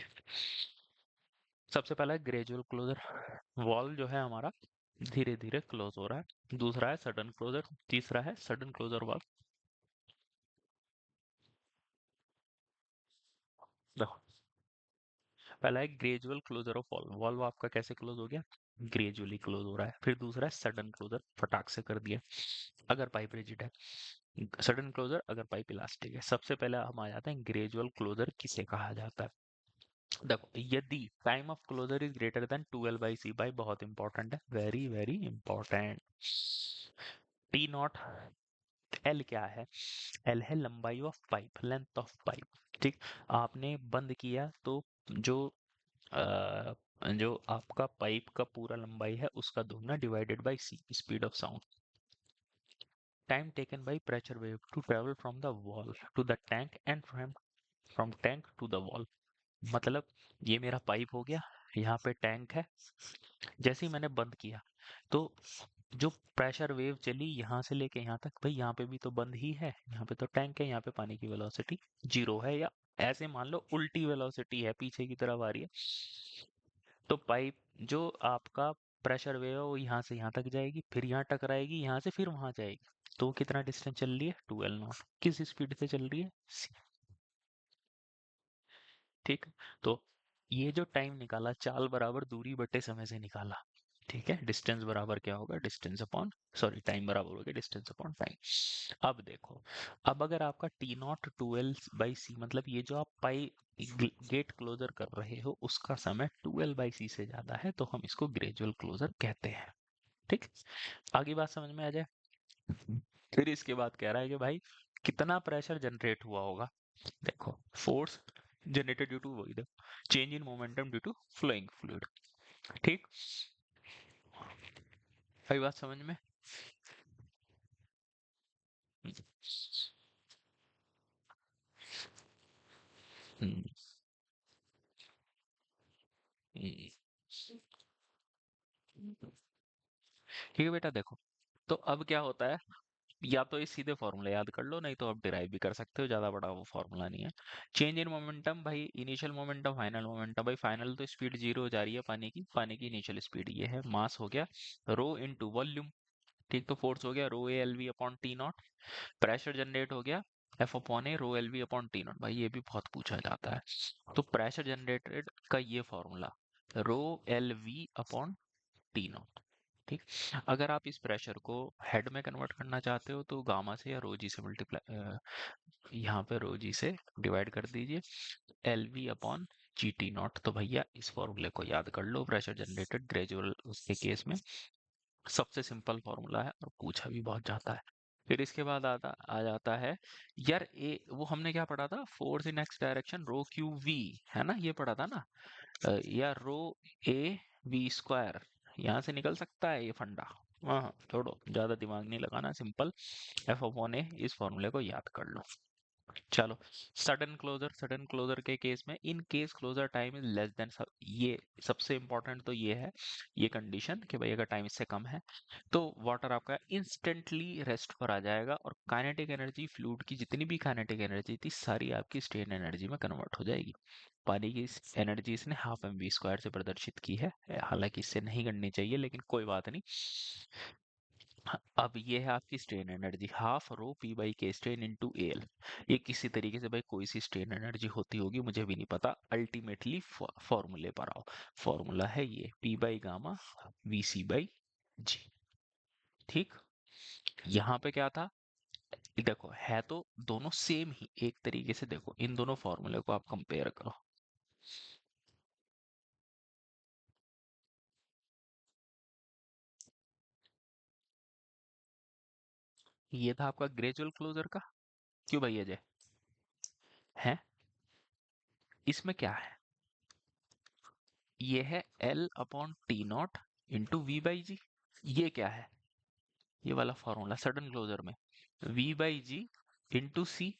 सबसे पहला है ग्रेजुअल क्लोजर, वॉल्व जो है हमारा धीरे धीरे क्लोज हो रहा है। दूसरा है सडन क्लोजर, तीसरा है सडन क्लोजर वाल्व। देखो, पहला है gradual closure of valve, valve आपका कैसे क्लोज हो गया, ग्रेजुअली क्लोज हो रहा है। फिर दूसरा है सडन क्लोजर, फटाक से कर दिया अगर पाइप रिजिड है। सडन क्लोजर अगर पाइप इलास्टिक है। सबसे पहले हम आ जाते हैं ग्रेजुअल क्लोजर किसे कहा जाता है। देखो, यदि time of closure is greater than 2l by c, बाई बहुत इंपॉर्टेंट है, very very important. T naught, l क्या है, एल है लंबाई of pipe, length of pipe. ठीक। आपने बंद किया तो जो जो आपका पाइप का पूरा लंबाई है, उसका दुगना divided by c, speed of sound. Time taken by pressure wave to travel from the wall to the tank and from from tank to the wall. मतलब ये मेरा पाइप हो गया, यहाँ पे टैंक है, जैसे ही मैंने बंद किया तो जो प्रेशर वेव चली यहाँ से लेके यहाँ तक, भाई यहाँ पे भी तो बंद ही है, यहाँ पे तो टैंक है, यहाँ पे पानी की वेलोसिटी जीरो है, या ऐसे मान लो उल्टी वेलोसिटी है, पीछे की तरफ आ रही है। तो पाइप जो आपका प्रेशर वेव है वो यहाँ से यहाँ तक जाएगी, फिर यहाँ टकराएगी, यहाँ से फिर वहां जाएगी। तो वो कितना डिस्टेंस चल रही है, 2L0। किस स्पीड से चल रही है, ठीक। तो ये जो टाइम निकाला, चाल बराबर दूरी बटे समय से निकाला, ठीक है। डिस्टेंस बराबर क्या होगा, डिस्टेंस अपॉन, सॉरी, टाइम बराबर हो गया डिस्टेंस अपॉन टाइम। अब देखो, अब अगर आपका T0 2L/c, मतलब ये जो आप पाई गेट क्लोजर कर रहे हो उसका समय 2L/c से ज्यादा है, तो हम इसको ग्रेजुअल क्लोजर कहते हैं, ठीक। आगे बात समझ में आ जाए। फिर इसके बाद कह रहा है कि भाई कितना प्रेशर जनरेट हुआ होगा। देखो, फोर्स जनरेटेड ड्यू टू, वही देखो, change in momentum due to flowing fluid, ठीक। भाई बात समझ में। हम्म, हम्म, ठीक है बेटा, देखो, तो अब क्या होता है, या तो ये सीधे फॉर्मूला याद कर लो, नहीं तो आप डिराइव भी कर सकते हो, ज्यादा बड़ा वो फॉर्मूला नहीं है। चेंज इन मोमेंटम, भाई इनिशियल मोमेंटम फाइनल मोमेंटम, भाई फाइनल तो स्पीड जीरो हो जा रही है पानी की, पानी की इनिशियल स्पीड ये है, मास हो गया रो इनटू वॉल्यूम, ठीक। तो फोर्स हो गया rho A L V upon T naught, pressure generate हो गया F upon A rho L V upon T naught, भाई ये भी बहुत पूछा जाता है। तो प्रेशर जनरेटेड का ये formula, row L V upon T not, ठीक। अगर आप इस प्रेशर को हेड में कन्वर्ट करना चाहते हो तो गामा से या रो जी से मल्टीप्लाई, यहाँ पे रो जी से डिवाइड कर दीजिए, L V upon G T not. तो भैया इस फॉर्मूले को याद कर लो, प्रेशर जनरेटेड ग्रेजुअल उसके केस में सबसे सिंपल फॉर्मूला है और पूछा भी बहुत जाता है। फिर इसके बाद आ जाता है, यार ए वो हमने क्या पढ़ा था, force in X direction rho Q V, है ना, ये पढ़ा था ना। या रो ए वी स्क्वायर, यहाँ से निकल सकता है ये फंडा। हाँ हाँ, छोड़ो, ज्यादा दिमाग नहीं लगाना, सिंपल एफ अपॉन ए, इस फॉर्मूले को याद कर लो। चलो, सडन क्लोजर, सडन क्लोजर के केस में, in case closure time is less than, ये सबसे इंपॉर्टेंट तो ये है, ये कंडीशन कि भाई अगर टाइम इससे कम है तो वाटर आपका इंस्टेंटली रेस्ट पर आ जाएगा, और काइनेटिक एनर्जी, फ्लूइड की जितनी भी काइनेटिक एनर्जी थी सारी आपकी स्ट्रेन एनर्जी में कन्वर्ट हो जाएगी। पानी की एनर्जी इसने हाफ एम वी स्क्वायर से प्रदर्शित की है, हालांकि इससे नहीं करनी चाहिए लेकिन कोई बात नहीं। हाँ, अब ये है आपकी strain energy, half rho P by के स्ट्रेन इनटू एल। ये किसी तरीके से भाई कोई सी स्ट्रेन एनर्जी होती होगी, मुझे भी नहीं पता, अल्टीमेटली फॉर्मूले पर आओ। फॉर्मूला है ये P by gamma V C by G, ठीक। यहाँ पे क्या था, देखो है तो दोनों सेम ही, एक तरीके से देखो इन दोनों फॉर्मूले को आप कंपेयर करो। ये था आपका ग्रेजुअल क्लोजर का, क्यों भाई अजय, है इसमें क्या है, ये है L upon T naught into V by G. ये क्या है, ये वाला फॉर्मूला सडन क्लोजर में v by G into C,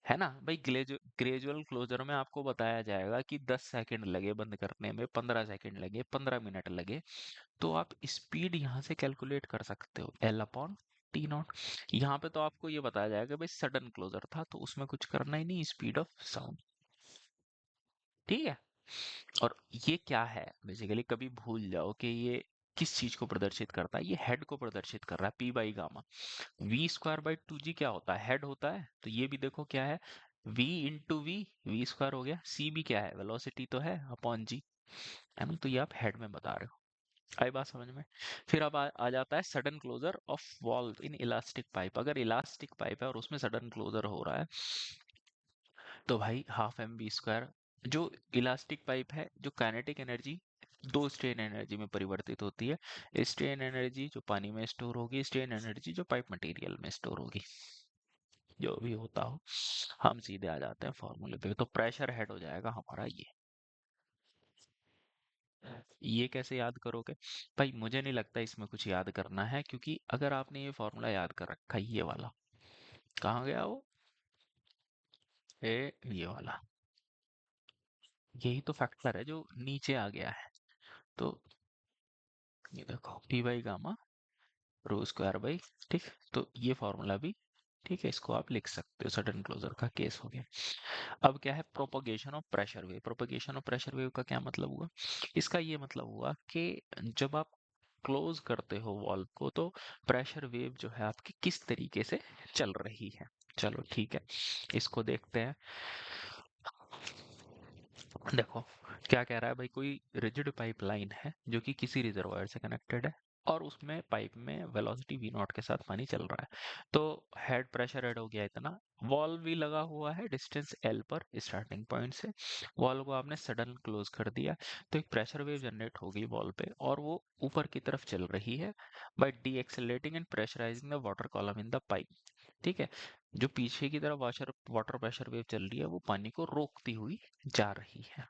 है ना भाई। ग्रेजुअल क्लोजर में आपको बताया जाएगा कि 10 सेकंड लगे बंद करने में, 15 सेकंड लगे, 15 मिनट लगे, तो आप स्पीड यहाँ से कैलकुलेट कर सकते हो, एल अपॉन टी नॉट। यहाँ पे तो आपको ये बताया जाएगा भाई सडन क्लोजर था तो उसमें कुछ करना ही नहीं, स्पीड ऑफ साउंड, ठीक है। और ये क्या है, बेसिकली कभी भूल जाओ कि ये किस चीज को प्रदर्शित करता है, ये हेड को प्रदर्शित कर रहा है, P by gamma. V square by two G क्या होता है, हेड होता है, तो ये भी देखो क्या है, v into V, V square हो गया, c भी क्या है, वेलोसिटी तो है अपॉन जी, है ना। तो ये आप हेड में बता रहे हो, आई बात समझ में। फिर अब आ जाता है sudden closure of valve in elastic pipe. अगर इलास्टिक पाइप है और उसमें सडन क्लोजर हो रहा है तो भाई हाफ एम बी स्क्वायर, जो इलास्टिक पाइप है, जो काइनेटिक एनर्जी दो स्ट्रेन एनर्जी में परिवर्तित होती है, स्ट्रेन एनर्जी जो पानी में स्टोर होगी, स्ट्रेन एनर्जी जो पाइप मटेरियल में स्टोर होगी, जो भी होता हो। हम सीधे आ जाते हैं फॉर्मूले पे, तो प्रेशर हेड हो जाएगा हमारा ये कैसे याद करोगे, भाई मुझे नहीं लगता इसमें कुछ याद करना है, क्योंकि अगर आपने ये फॉर्मूला याद कर रखा है, ये वाला कहाँ गया वो, ये वाला, यही तो फैक्टर है जो नीचे आ गया है। तो ये देखो P by gamma rho square by, ठीक। तो ये फॉर्मूला भी ठीक है, इसको आप लिख सकते हो, सडन क्लोजर का केस हो गया। अब क्या है, propagation of pressure wave. Propagation of pressure wave का क्या मतलब हुआ? इसका ये मतलब हुआ कि जब आप क्लोज करते हो वॉल्व को, तो प्रेशर वेव जो है आपकी किस तरीके से चल रही है। चलो ठीक है, इसको देखते हैं। देखो क्या कह रहा है भाई, कोई रिजिड पाइपलाइन है जो कि किसी रिजर्वायर से कनेक्टेड है, और उसमें पाइप में वेलोसिटी वी नॉट के साथ पानी चल रहा है। तो हेड प्रेशर हेड हो गया इतना, वॉल्व भी लगा हुआ है डिस्टेंस एल पर स्टार्टिंग पॉइंट से। वॉल्व को आपने सडन क्लोज कर दिया, तो एक प्रेशर वेव जनरेट हो गई वॉल्व पे, और वो ऊपर की तरफ चल रही है by decelerating and pressurising the water column in the pipe. ठीक है, जो पीछे की तरफ वाटर वाटर प्रेशर वेव चल रही है वो पानी को रोकती हुई जा रही है।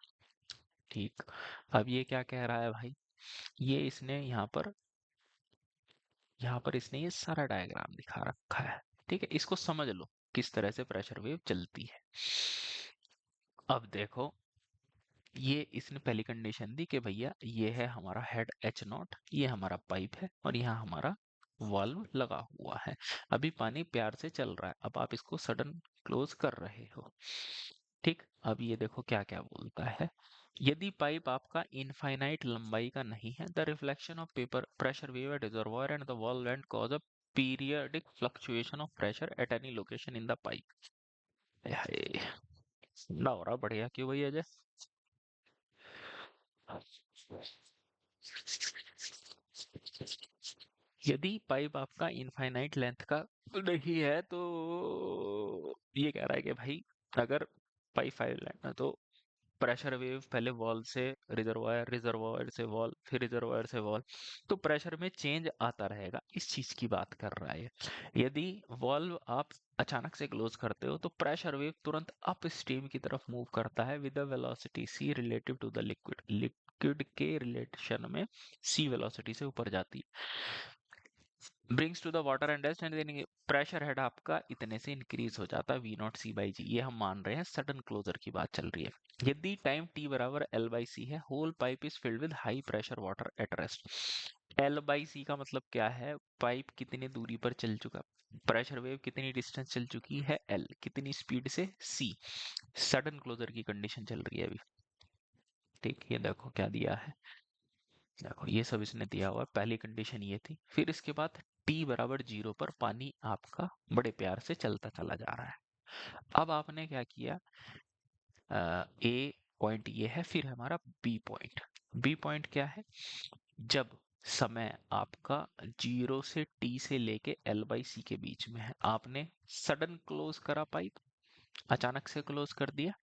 ठीक। अब ये क्या कह रहा है भाई, ये इसने यहाँ पर इसने ये सारा डायग्राम दिखा रखा है। ठीक है, इसको समझ लो किस तरह से प्रेशर वेव चलती है। अब देखो, ये इसने पहली कंडीशन दी कि भैया ये है हमारा हेड एच नॉट, ये हमारा पाइप है, और यहाँ हमारा वाल्व लगा हुआ है। अभी पानी प्यार से चल रहा है, अब आप इसको सडन क्लोज कर रहे हो। ठीक, अब ये देखो क्या क्या बोलता है। यदि पाइप आपका इनफाइनाइट लंबाई का नहीं है, the reflection of paper pressure wave at reservoir end the wall end cause a periodic fluctuation of pressure at any location in the pipe. हाय, ना हो रहा बढ़िया क्यों भैया अजय? यदि पाइप आपका इनफाइनाइट लेंथ का नहीं है, तो ये कह रहा है कि भाई अगर पाइप फाइव लेंथ है, तो प्रेशर वेव पहले वॉल से रिजर्वायर, रिजर्वायर से वॉल, फिर रिजर्वायर से वॉल, तो प्रेशर में चेंज आता रहेगा, इस चीज की बात कर रहा है। यदि वॉल्व आप अचानक से क्लोज करते हो, तो प्रेशर वेव तुरंत अप स्ट्रीम की तरफ मूव करता है with the velocity C relative to the liquid. Liquid के रिलेशन में सी वेलोसिटी से ऊपर जाती है, brings to the water and dust, and then pressure head आपका इतने से इंक्रीज हो जाता है V naught C by G. ये हम मान रहे हैं सडन क्लोजर की बात चल रही है। यदि टाइम टी बराबर एल बाई सी है, whole pipe is filled with high pressure water at rest. L by C का मतलब क्या है, पाइप कितनी दूरी पर चल चुका, प्रेशर वेव कितनी डिस्टेंस चल चुकी है एल, कितनी स्पीड से सी। सडन क्लोजर की कंडीशन चल रही है अभी। ठीक, ये देखो क्या दिया है, देखो ये सब इसने दिया हुआ है। पहली कंडीशन ये थी, फिर इसके बाद टी बराबर 0 पर पानी आपका बड़े प्यार से चलता चला जा रहा है। अब आपने क्या किया, ए पॉइंट ये है, फिर हमारा बी पॉइंट। बी पॉइंट क्या है, जब समय आपका 0 से टी से लेके एल बाई सी के बीच में है, आपने सडन क्लोज करा पाइप, अचानक से क्लोज कर दिया।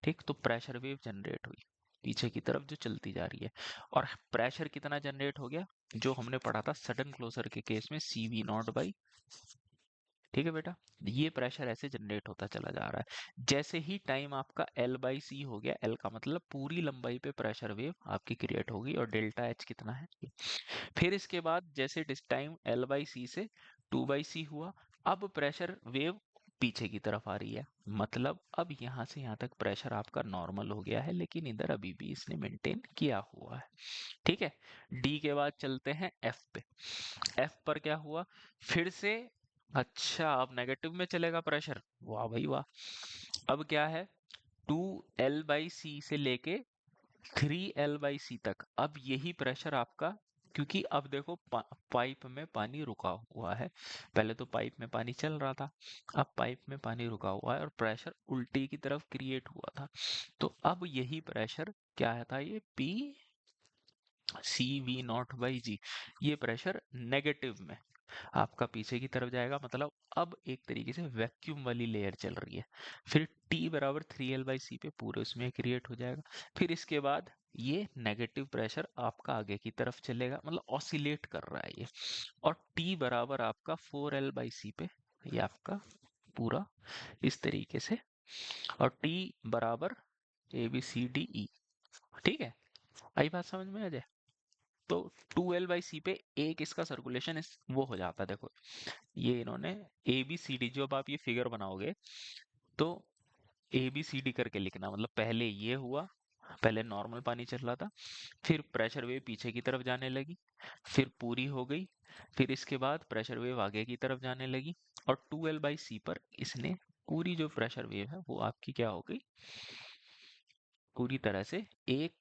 ठीक, तो प्रेशर वेव जनरेट हुई पीछे की तरफ जो चलती जा रही है, और प्रेशर कितना जनरेट हो गया, जो हमने पढ़ा था सडन क्लोजर के केस में सी वी नॉट बाई। ठीक है बेटा, ये प्रेशर ऐसे जनरेट होता चला जा रहा है। जैसे ही टाइम आपका एल बाई सी हो गया, एल का मतलब पूरी लंबाई पे प्रेशर वेव आपकी क्रिएट होगी, और डेल्टा एच कितना है। फिर इसके बाद जैसे टाइम एल बाई सी से टू बाई सी हुआ, अब प्रेशर वेव पीछे की तरफ आ रही है, मतलब अब यहाँ से यहाँ तक प्रेशर आपका नॉर्मल हो गया है, लेकिन इधर अभी भी इसने मेंटेन किया हुआ है। ठीक है, डी के बाद चलते हैं एफ पे। एफ पर क्या हुआ, फिर से, अच्छा अब नेगेटिव में चलेगा प्रेशर, वाह भाई वाह। अब क्या है, 2L/C से लेके 3L/C तक, अब यही प्रेशर आपका, क्योंकि अब देखो पाइप में पानी रुका हुआ है, पहले तो पाइप में पानी चल रहा था, अब पाइप में पानी रुका हुआ है और प्रेशर उल्टी की तरफ क्रिएट हुआ था। तो अब यही प्रेशर क्या था, ये P C V naught by G, ये प्रेशर नेगेटिव में आपका पीछे की तरफ जाएगा, मतलब अब एक तरीके से वैक्यूम वाली लेयर चल रही है। फिर T बराबर 3L/C पे पूरे उसमें क्रिएट हो जाएगा। फिर इसके बाद ये नेगेटिव प्रेशर आपका आगे की तरफ चलेगा, मतलब ऑसिलेट कर रहा है ये, और T बराबर आपका 4L/C पे ये आपका पूरा इस तरीके से, और T बराबर ABCDE। ठीक है, आई बात समझ में आ जाए? तो 2L/C पे एक इसका सर्कुलेशन इस वो हो जाता है। देखो ये इन्होंने ए बी सी डी, जब आप ये फिगर बनाओगे, तो ए बी सी डी करके लिखना, मतलब पहले ये हुआ, पहले नॉर्मल पानी चल रहा था, फिर प्रेशर वेव पीछे की तरफ जाने लगी, फिर पूरी हो गई, फिर इसके बाद प्रेशर वेव आगे की तरफ जाने लगी, और 2L/C पर इसने पूरी जो प्रेशर वेव है वो आपकी क्या हो गई, पूरी तरह से एक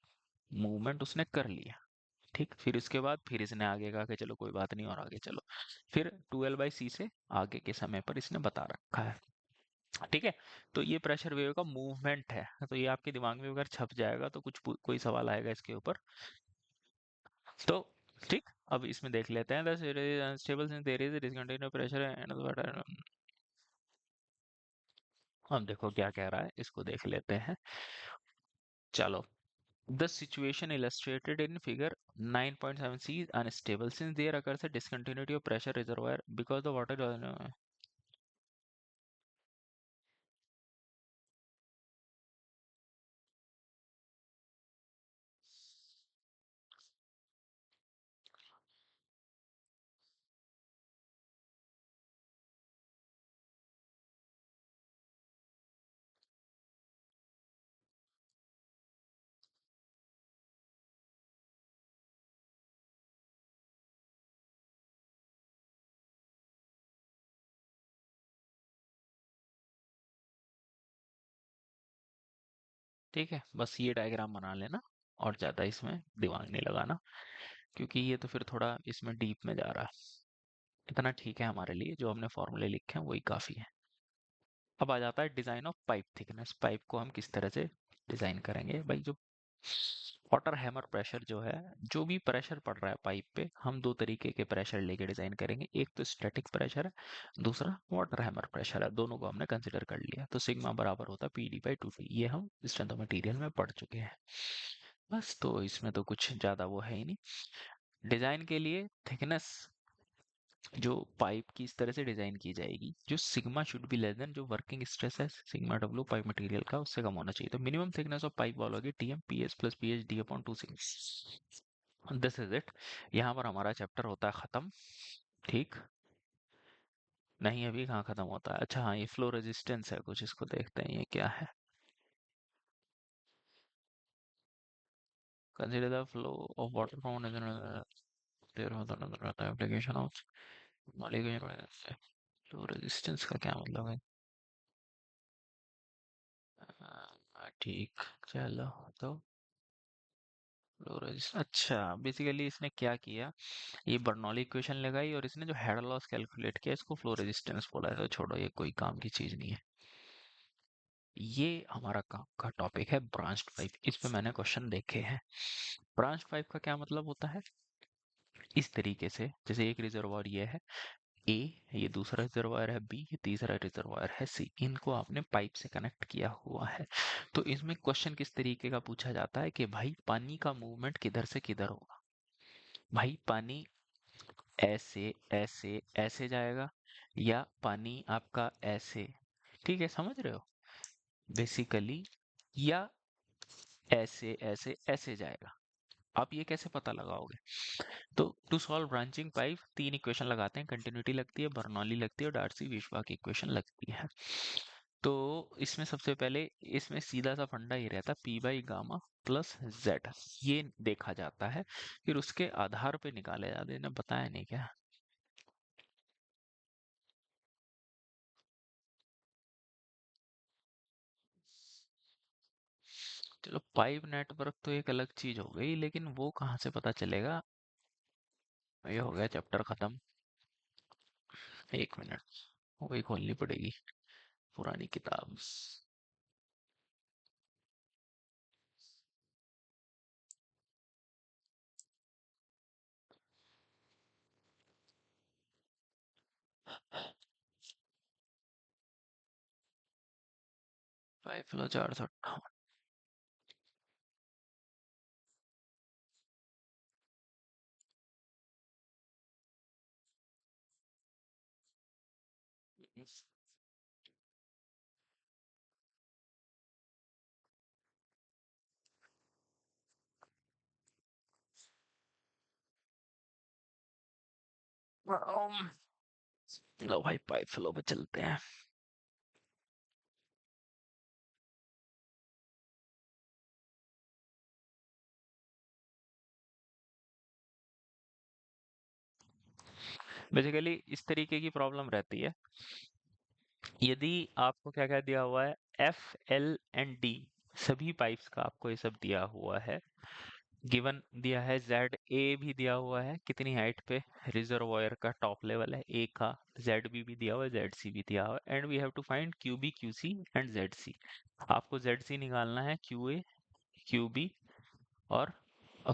मूवमेंट उसने कर लिया। ठीक, फिर इसके बाद फिर इसने आगे कहा कि चलो कोई बात नहीं और आगे चलो, फिर 2L/C से आगे के समय पर इसने बता रखा है। ठीक है, तो ये प्रेशर वेव का मूवमेंट है, तो ये आपके दिमाग में अगर छप जाएगा तो कुछ कोई सवाल आएगा इसके ऊपर। तो ठीक, अब इसमें देख लेते हैं, thus unstable since there is discontinuous pressure and हम देखो क्या कह रहा है, इसको देख लेते हैं। चलो, the situation illustrated in figure 9.7c is unstable since there occurs a discontinuity of pressure reservoir because the water ठीक है, बस ये डायग्राम बना लेना, और ज्यादा इसमें दिमाग नहीं लगाना, क्योंकि ये तो फिर थोड़ा इसमें डीप में जा रहा है। इतना ठीक है हमारे लिए, जो हमने फॉर्मूले लिखे हैं वही काफी है। अब आ जाता है design of pipe thickness, pipe को हम किस तरह से डिजाइन करेंगे भाई। जो वाटर हैमर प्रेशर जो है, जो भी प्रेशर पड़ रहा है पाइप पे, हम दो तरीके के प्रेशर लेके डिजाइन करेंगे, एक तो स्टैटिक प्रेशर है, दूसरा वाटर हैमर प्रेशर है, दोनों को हमने कंसिडर कर लिया। तो सिग्मा बराबर होता है PD/2T, ये हम स्ट्रेंथ ऑफ मटेरियल में पढ़ चुके हैं। बस, तो इसमें तो कुछ ज्यादा वो है ही नहीं। डिजाइन के लिए थिकनेस जो पाइप की इस तरह से डिजाइन की जाएगी, जो sigma should be less than, जो वर्किंग स्ट्रेस है सिग्मा डब्ल्यू पाइप मटेरियल का, उससे कम होना चाहिए। तो minimum thickness of pipe wall होगी TM PS + PH/D/2 sigma. This is it. यहाँ पर हमारा चैप्टर होता है खत्म। ठीक, नहीं अभी कहाँ खत्म होता है। अच्छा हाँ, ये फ्लो रेजिस्टेंस है कुछ, इसको देखते हैं ये क्या है। Consider the flow of water from there होता है application of molecular flow resistance का क्या मतलब है। ठीक, चलो। तो फ्लो रेजिस्टेंस, अच्छा बेसिकली इसने क्या किया, ये बर्नौली इक्वेशन लगाई और इसने जो हेड लॉस कैलकुलेट किया, इसको फ्लो रेजिस्टेंस बोला है। तो छोड़ो, ये कोई काम की चीज नहीं है। ये हमारा काम का टॉपिक है ब्रांच्ड पाइप, इस पे मैंने क्वेश्चन देखे हैं। ब्रांच पाइप का क्या मतलब होता है, इस तरीके से, जैसे एक रिजर्वॉयर ये है ए, ये दूसरा रिजर्वॉयर है बी, ये तीसरा रिजर्वॉयर है सी, इनको आपने पाइप से कनेक्ट किया हुआ है। तो इसमें क्वेश्चन किस तरीके का पूछा जाता है कि भाई पानी का मूवमेंट किधर से किधर होगा। भाई पानी ऐसे ऐसे ऐसे जाएगा, या पानी आपका ऐसे, ठीक है समझ रहे हो बेसिकली, या ऐसे ऐसे ऐसे जाएगा। आप ये कैसे पता लगाओगे। तो टू सॉल्व ब्रांचिंग पाइप तीन इक्वेशन लगाते हैं, कंटिन्यूटी लगती है, बर्नौली लगती है और डार्सी वेशबर्ग की इक्वेशन लगती है। तो इसमें सबसे पहले, इसमें सीधा सा फंडा ये रहता है P/गामा प्लस जेड, ये देखा जाता है, फिर उसके आधार पे निकाले जाते हैं। बताया नहीं क्या। चलो, पाइप नेटवर्क तो एक अलग चीज हो गई, लेकिन वो कहाँ से पता चलेगा। ये हो गया चैप्टर खत्म। एक मिनट, वही खोलनी पड़ेगी पुरानी किताब। 5 458। 5 लो भाई, पाइप फ्लो पे चलते हैं। बेसिकली इस तरीके की प्रॉब्लम रहती है। यदि आपको क्या क्या दिया हुआ है, एफ एल एंड डी, सभी पाइप्स का आपको ये सब दिया हुआ है। गिवन दिया है जेड ए भी दिया हुआ है, कितनी हाइट पे रिजर्वॉयर का टॉप लेवल है ए का, जेड बी भी दिया हुआ है, जेड सी भी दिया हुआ है, and we have to find Q B Q C and Z C. आपको जेड सी निकालना है, क्यू ए क्यू बी और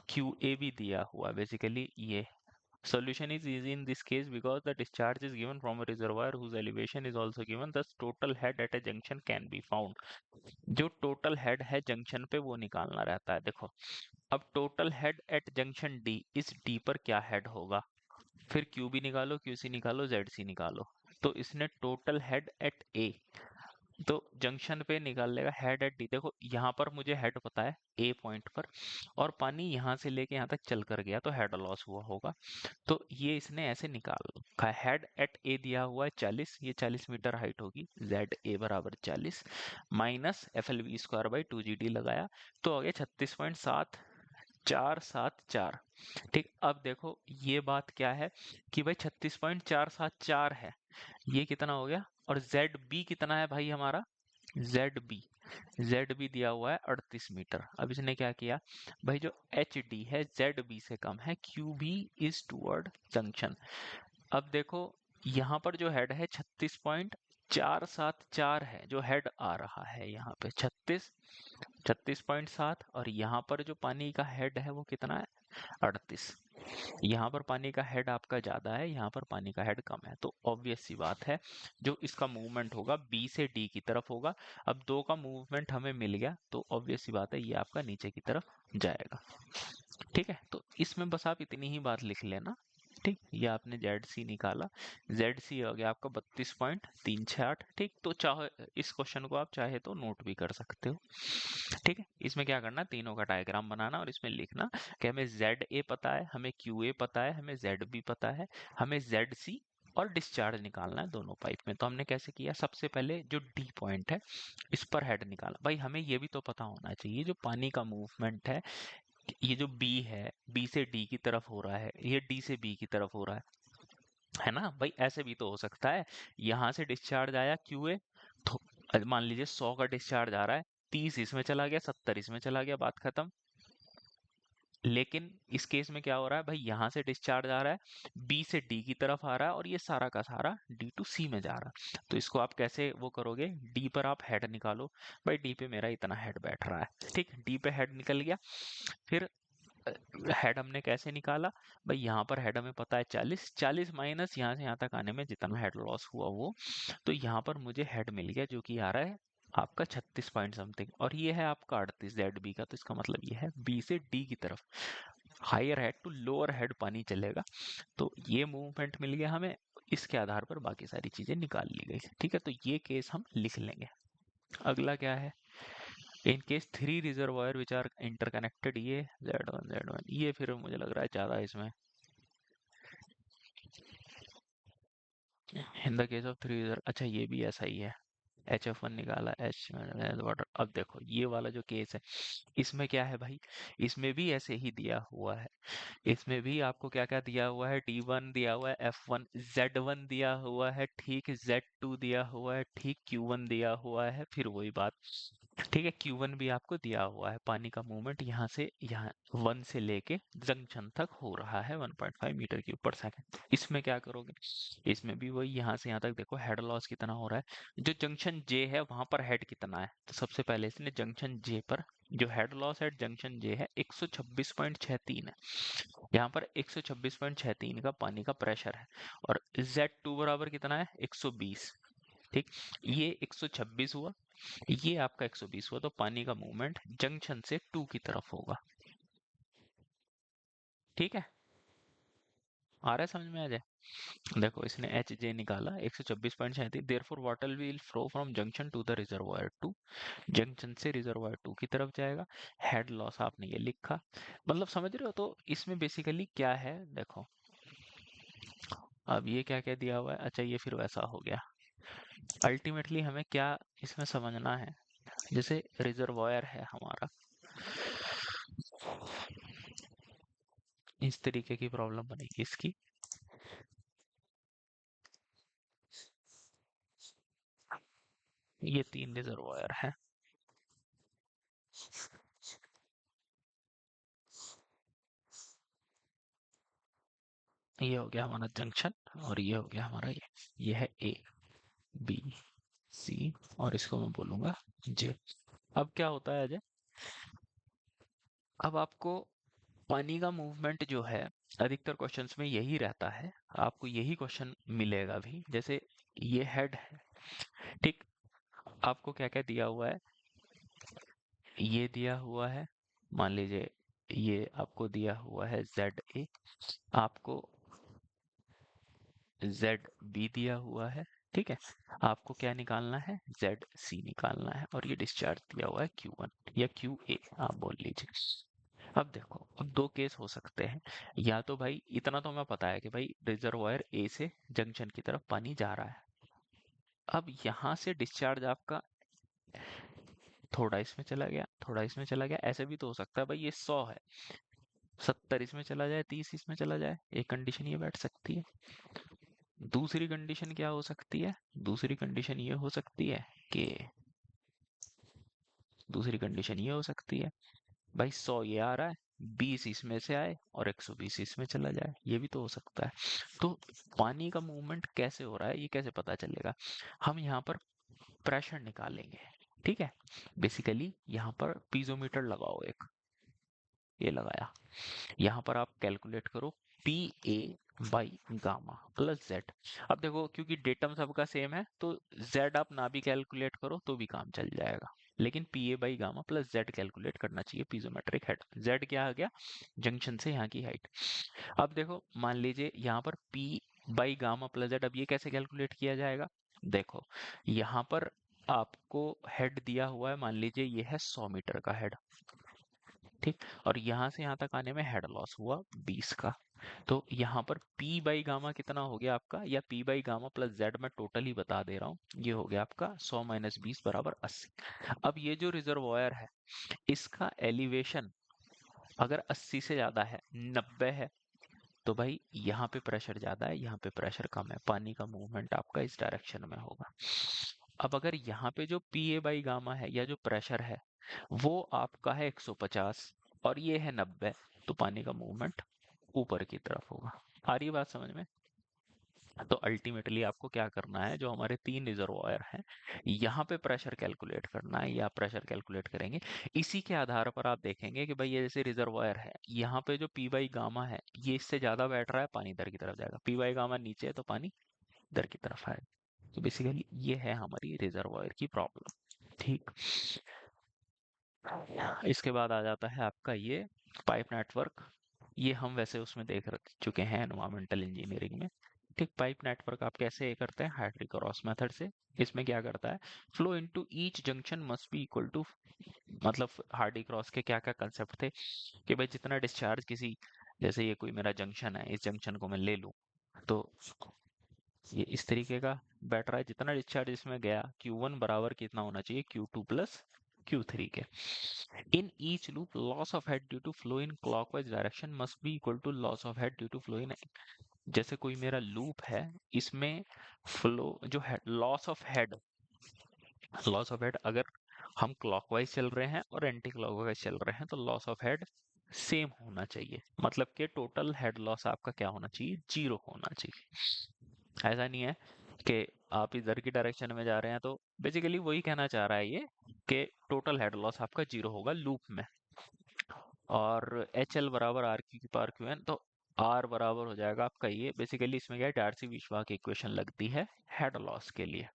क्यू ए भी दिया हुआ है बेसिकली ये। Solution is easy in this case because the discharge is given from a reservoir whose elevation is also given, thus total head at a junction can be found। जो total head है junction पे वो निकालना रहता है। देखो अब total head at junction D, इस D पर क्या head होगा, फिर QB निकालो, QC निकालो, ZC निकालो। तो इसने total head at A, तो जंक्शन पे निकाल लेगा हेड एट डी। देखो यहाँ पर मुझे हेड पता है ए पॉइंट पर, और पानी यहाँ से लेके यहाँ तक चल कर गया तो हेड लॉस हुआ होगा। तो ये इसने ऐसे निकाल रखा है। हेड एट ए दिया हुआ है 40, ये 40 मीटर हाइट होगी, जेड ए बराबर 40 minus F l v square by 2 G D लगाया, तो हो गया 36.7474। ठीक, अब देखो ये बात क्या है कि भाई 36.474 है, ये कितना हो गया, और जेड बी कितना है भाई हमारा, जेड बी, जेड बी दिया हुआ है 38 मीटर। अब इसने क्या किया भाई, जो एच डी है जेड बी से कम है, Q B is toward junction. अब देखो यहाँ पर जो हेड है 36.474 है, जो हेड आ रहा है यहाँ पे 36.7, और यहाँ पर जो पानी का हेड है वो कितना है, 38। यहाँ पर पानी का हेड आपका ज्यादा है, यहाँ पर पानी का हेड कम है, तो ऑब्वियस सी बात है जो इसका मूवमेंट होगा बी से डी की तरफ होगा। अब दो का मूवमेंट हमें मिल गया तो ऑब्वियस सी बात है ये आपका नीचे की तरफ जाएगा। ठीक है, तो इसमें बस आप इतनी ही बात लिख लेना। ठीक, ये आपने जेड सी निकाला, जेड सी हो गया आपका 32.368। ठीक, तो चाहे इस क्वेश्चन को आप चाहे तो नोट भी कर सकते हो। ठीक है, इसमें क्या करना, तीनों का डायग्राम बनाना और इसमें लिखना कि हमें जेड ए पता है, हमें क्यू ए पता है, हमें जेड बी पता है, हमें जेड सी और डिस्चार्ज निकालना है दोनों पाइप में। तो हमने कैसे किया, सबसे पहले जो डी पॉइंट है इस पर हेड निकाला। भाई हमें ये भी तो पता होना चाहिए जो पानी का मूवमेंट है, ये जो बी है, बी से डी की तरफ हो रहा है, ये डी से बी की तरफ हो रहा है ना भाई। ऐसे भी तो हो सकता है, यहाँ से डिस्चार्ज आया क्यूए, तो मान लीजिए 100 का डिस्चार्ज आ रहा है, 30 इसमें चला गया, 70 इसमें चला गया, बात खत्म। लेकिन इस केस में क्या हो रहा है भाई, यहाँ से डिस्चार्ज आ रहा है, बी से डी की तरफ आ रहा है, और ये सारा का सारा डी टू सी में जा रहा है। तो इसको आप कैसे वो करोगे, डी पर आप हेड निकालो। भाई डी पे मेरा इतना हेड बैठ रहा है, ठीक, डी पे हेड निकल गया। फिर हेड हमने कैसे निकाला, भाई यहाँ पर हेड हमें पता है 40, 40 माइनस यहाँ से यहाँ तक आने में जितना हेड लॉस हुआ वो, तो यहाँ पर मुझे हेड मिल गया जो कि आ रहा है आपका 36 पॉइंट समथिंग, और ये है आपका 38 जेड बी का। तो इसका मतलब ये है बी से डी की तरफ higher head to lower head पानी चलेगा। तो ये मूवमेंट मिल गया हमें, इसके आधार पर बाकी सारी चीजें निकाल ली गई। ठीक है, तो ये केस हम लिख लेंगे। अगला क्या है, in case three reservoir which are interconnected, ये Z1 ये फिर मुझे लग रहा है ज्यादा इसमें, in the case of three reserve, अच्छा ये भी ऐसा ही है, HF1 निकाला, एच वाटर। अब देखो ये वाला जो केस है इसमें क्या है भाई, इसमें भी ऐसे ही दिया हुआ है, इसमें भी आपको क्या क्या दिया हुआ है, D1 दिया हुआ है, F1, Z1 दिया हुआ है, ठीक, Z2 दिया हुआ है, ठीक, Q1 दिया हुआ है, फिर वही बात, ठीक है, Q1 भी आपको दिया हुआ है, पानी का मूवमेंट यहाँ से यहाँ 1 से लेके जंक्शन तक हो रहा है 1.5 मीटर क्यूब पर सेकंड। इसमें क्या करोगे, इसमें भी वही यहाँ से यहाँ तक देखो हेड लॉस कितना हो रहा है, जो जंक्शन जे है वहां पर हेड कितना है, तो सबसे पहले इसने जंक्शन जे पर जो head loss at junction J है 126.63 है, यहाँ पर 126.63 का पानी का प्रेशर है, और Z2 बराबर कितना है 120। ठीक, ये 126 हुआ, ये आपका 120 हुआ, तो पानी का मूवमेंट जंक्शन से 2 की तरफ होगा। ठीक है, आ रहा है समझ में, आ जाए। देखो इसने एच जे निकाला 126.37, therefore water will flow from junction to the reservoir two, junction से रिजर्वायर टू की तरफ जाएगा। हेड लॉस आपने ये लिखा, मतलब समझ रहे हो। तो इसमें बेसिकली क्या है देखो, अब ये क्या क्या दिया हुआ है, अच्छा ये फिर वैसा हो गया। अल्टीमेटली हमें क्या इसमें समझना है, जैसे रिजर्वायर है हमारा, इस तरीके की प्रॉब्लम बनेगी इसकी। ये 3 रिजर्वायर है। ये हो गया हमारा जंक्शन और ये हो गया हमारा ये है ए बी सी और इसको मैं बोलूंगा जे। अब क्या होता है अजय, अब आपको पानी का मूवमेंट जो है अधिकतर क्वेश्चंस में यही रहता है, आपको यही क्वेश्चन मिलेगा भी। जैसे ये हेड है, ठीक, आपको क्या क्या दिया हुआ है, ये दिया हुआ है, मान लीजिए ये आपको दिया हुआ है जेड ए, आपको जेड बी दिया हुआ है, ठीक है, आपको क्या निकालना है, जेड सी निकालना है, और ये डिस्चार्ज दिया हुआ है क्यू वन या क्यू ए आप बोल लीजिए। अब देखो, अब दो केस हो सकते हैं, या तो भाई इतना तो हमें पता है कि भाई रिजर्वायर ए से जंक्शन की तरफ पानी जा रहा है, अब यहाँ से डिस्चार्ज आपका थोड़ा इसमें चला गया, थोड़ा इसमें चला गया, ऐसे भी तो हो सकता है भाई ये 100 है, 70 इसमें चला जाए, 30 इसमें चला जाए, एक कंडीशन ये बैठ सकती है। दूसरी कंडीशन क्या हो सकती है, दूसरी कंडीशन ये हो सकती है कि दूसरी कंडीशन ये हो सकती है भाई 100 ये आ रहा है, 20 इसमें से आए और 120 इसमें चला जाए, ये भी तो हो सकता है। तो पानी का मूवमेंट कैसे हो रहा है ये कैसे पता चलेगा, हम यहाँ पर प्रेशर निकालेंगे, ठीक है। बेसिकली यहाँ पर पीजोमीटर लगाओ एक, ये लगाया, यहाँ पर आप कैलकुलेट करो P A by gamma plus Z. अब देखो क्योंकि डेटम सबका सेम है तो जेड आप ना भी कैलकुलेट करो तो भी काम चल जाएगा, लेकिन P A by gamma plus Z calculate करना चाहिए पीजोमेट्रिक हेड। जेड क्या आ गया, जंक्शन से यहाँ की हाइट। अब देखो मान लीजिए यहाँ पर P by gamma plus Z, अब ये कैसे कैलकुलेट किया जाएगा, देखो यहाँ पर आपको हेड दिया हुआ है, मान लीजिए ये है 100 मीटर का हेड, ठीक, और यहाँ से यहाँ तक आने में हेड लॉस हुआ 20 का, तो यहाँ पर P बाई गामा कितना हो गया आपका, या P by gamma plus Z मैं टोटल ही बता दे रहा हूँ, ये हो गया आपका 100 माइनस 20 बराबर 80। अब ये जो रिजर्वायर है इसका एलिवेशन अगर 80 से ज्यादा है, 90 है, तो भाई यहाँ पे प्रेशर ज्यादा है, यहाँ पे प्रेशर कम है, पानी का मूवमेंट आपका इस डायरेक्शन में होगा। अब अगर यहाँ पे जो पी ए बाई गामा है या जो प्रेशर है वो आपका है 150 और ये है 90, तो पानी का मूवमेंट ऊपर की तरफ होगा। आ रही है बात समझ में। तो अल्टीमेटली आपको क्या करना है, जो हमारे 3 रिजर्वायर हैं यहाँ पे प्रेशर कैलकुलेट करना है, या प्रेशर कैलकुलेट करेंगे, इसी के आधार पर आप देखेंगे कि भाई ये जैसे रिजर्वायर है यहाँ पे जो पी बाई गामा है ये इससे ज्यादा बैठ रहा है, पानी इधर की तरफ जाएगा, पी बाई गामा नीचे है तो पानी इधर की तरफ आएगा। तो बेसिकली ये है हमारी रिजर्वायर की प्रॉब्लम, ठीक। इसके बाद आ जाता है आपका ये पाइप नेटवर्क, ये हम वैसे उसमें देख चुके हैं एनवायरमेंटल इंजीनियरिंग में, ठीक। पाइप नेटवर्क आप कैसे करते हैं, हार्ट्री क्रॉस मेथड से। इसमें क्या करता है, flow into each junction must be equal to, मतलब हार्डी क्रॉस के क्या क्या कंसेप्ट थे कि भाई जितना डिस्चार्ज किसी, जैसे ये कोई मेरा जंक्शन है, इस जंक्शन को मैं ले लूं तो ये इस तरीके का बैठ रहा है, जितना डिस्चार्ज इसमें गया Q1 बराबर कितना होना चाहिए, Q2 प्लस Q3 के। In each loop, loss of head due to flow in clockwise direction must be equal to loss of head due to flow in, जैसे कोई मेरा लूप है इसमें फ्लो जो है लॉस ऑफ हेड अगर हम क्लॉकवाइज चल रहे हैं और एंटी क्लॉकवाइज चल रहे हैं तो लॉस ऑफ हेड सेम होना चाहिए, मतलब कि टोटल हेड लॉस आपका क्या होना चाहिए, 0 होना चाहिए। ऐसा नहीं है कि आप इधर की डायरेक्शन में जा रहे हैं, तो बेसिकली वही कहना चाह रहा है ये कि टोटल हेड लॉस आपका 0 होगा लूप में। और एच एल बराबर आर क्यू की पावर क्यू एन, तो आर बराबर हो जाएगा आपका ये, बेसिकली इसमें क्या है, डार्सी विश्वा की इक्वेशन लगती है हेड लॉस के लिए।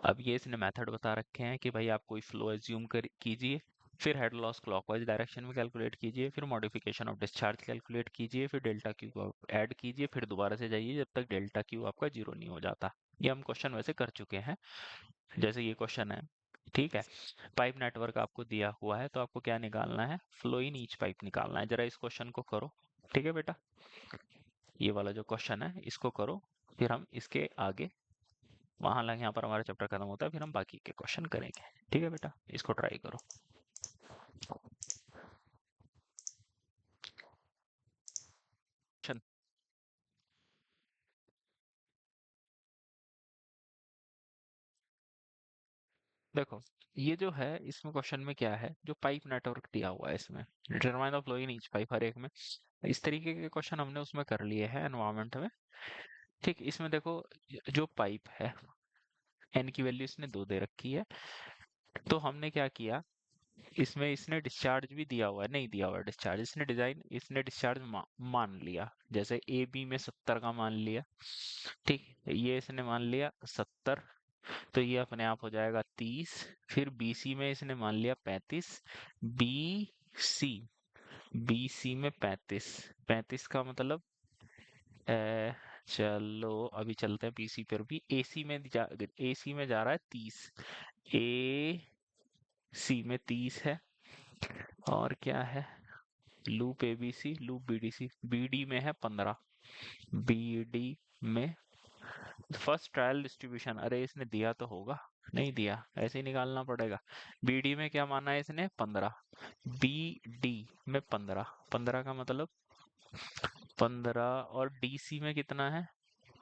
अब ये इसने मेथड बता रखे हैं कि भाई आप कोई फ्लो एज्यूम कर कीजिए, फिर हेड लॉस क्लॉकवाइज डायरेक्शन में कैलकुलेट कीजिए, फिर मॉडिफिकेशन ऑफ डिस्चार्ज कैलकुलेट कीजिए, फिर डेल्टा क्यू को ऐड कीजिए, फिर दोबारा से जाइए जब तक डेल्टा क्यू आपका 0 नहीं हो जाता। ये हम क्वेश्चन वैसे कर चुके हैं, जैसे ये क्वेश्चन है, ठीक है। पाइप नेटवर्क आपको दिया हुआ है तो आपको क्या निकालना है, फ्लो इन ईच पाइप निकालना है। जरा इस क्वेश्चन को करो, ठीक है बेटा, ये वाला जो क्वेश्चन है इसको करो, फिर हम इसके आगे वहां लगे, यहाँ पर हमारा चैप्टर खत्म होता है, फिर हम बाकी के क्वेश्चन करेंगे, ठीक है बेटा, इसको ट्राई करो। Question, देखो, ये जो है इसमें क्वेश्चन में क्या है, जो पाइप नेटवर्क दिया हुआ है इसमें, determine the flow in each pipe, हर एक में इस तरीके के क्वेश्चन हमने उसमें कर लिए हैं एनवायरनमेंट में। ठीक, इसमें देखो जो पाइप है, एन की वैल्यू इसने 2 दे रखी है। तो हमने क्या किया, इसमें इसने डिस्चार्ज भी दिया हुआ है, नहीं दिया हुआ है डिस्चार्ज, इसने डिस्चार्ज मान लिया, जैसे ए बी में 70 का मान लिया। ठीक, ये इसने मान लिया 70, तो ये अपने आप हो जाएगा 30। फिर बी सी में इसने मान लिया 35। बी सी बी सी में 35, 35 का मतलब चलो अभी चलते हैं पीसी पर भी। एसी में जा रहा है 30, ए सी में 30 है। और क्या है, loop ABC, loop BDC, BD में है 15, बीडी में फर्स्ट ट्रायल डिस्ट्रीब्यूशन, अरे इसने दिया तो होगा, नहीं दिया, ऐसे ही निकालना पड़ेगा। बीडी में क्या माना है इसने 15, बीडी में 15, 15 का मतलब 15, और डीसी में कितना है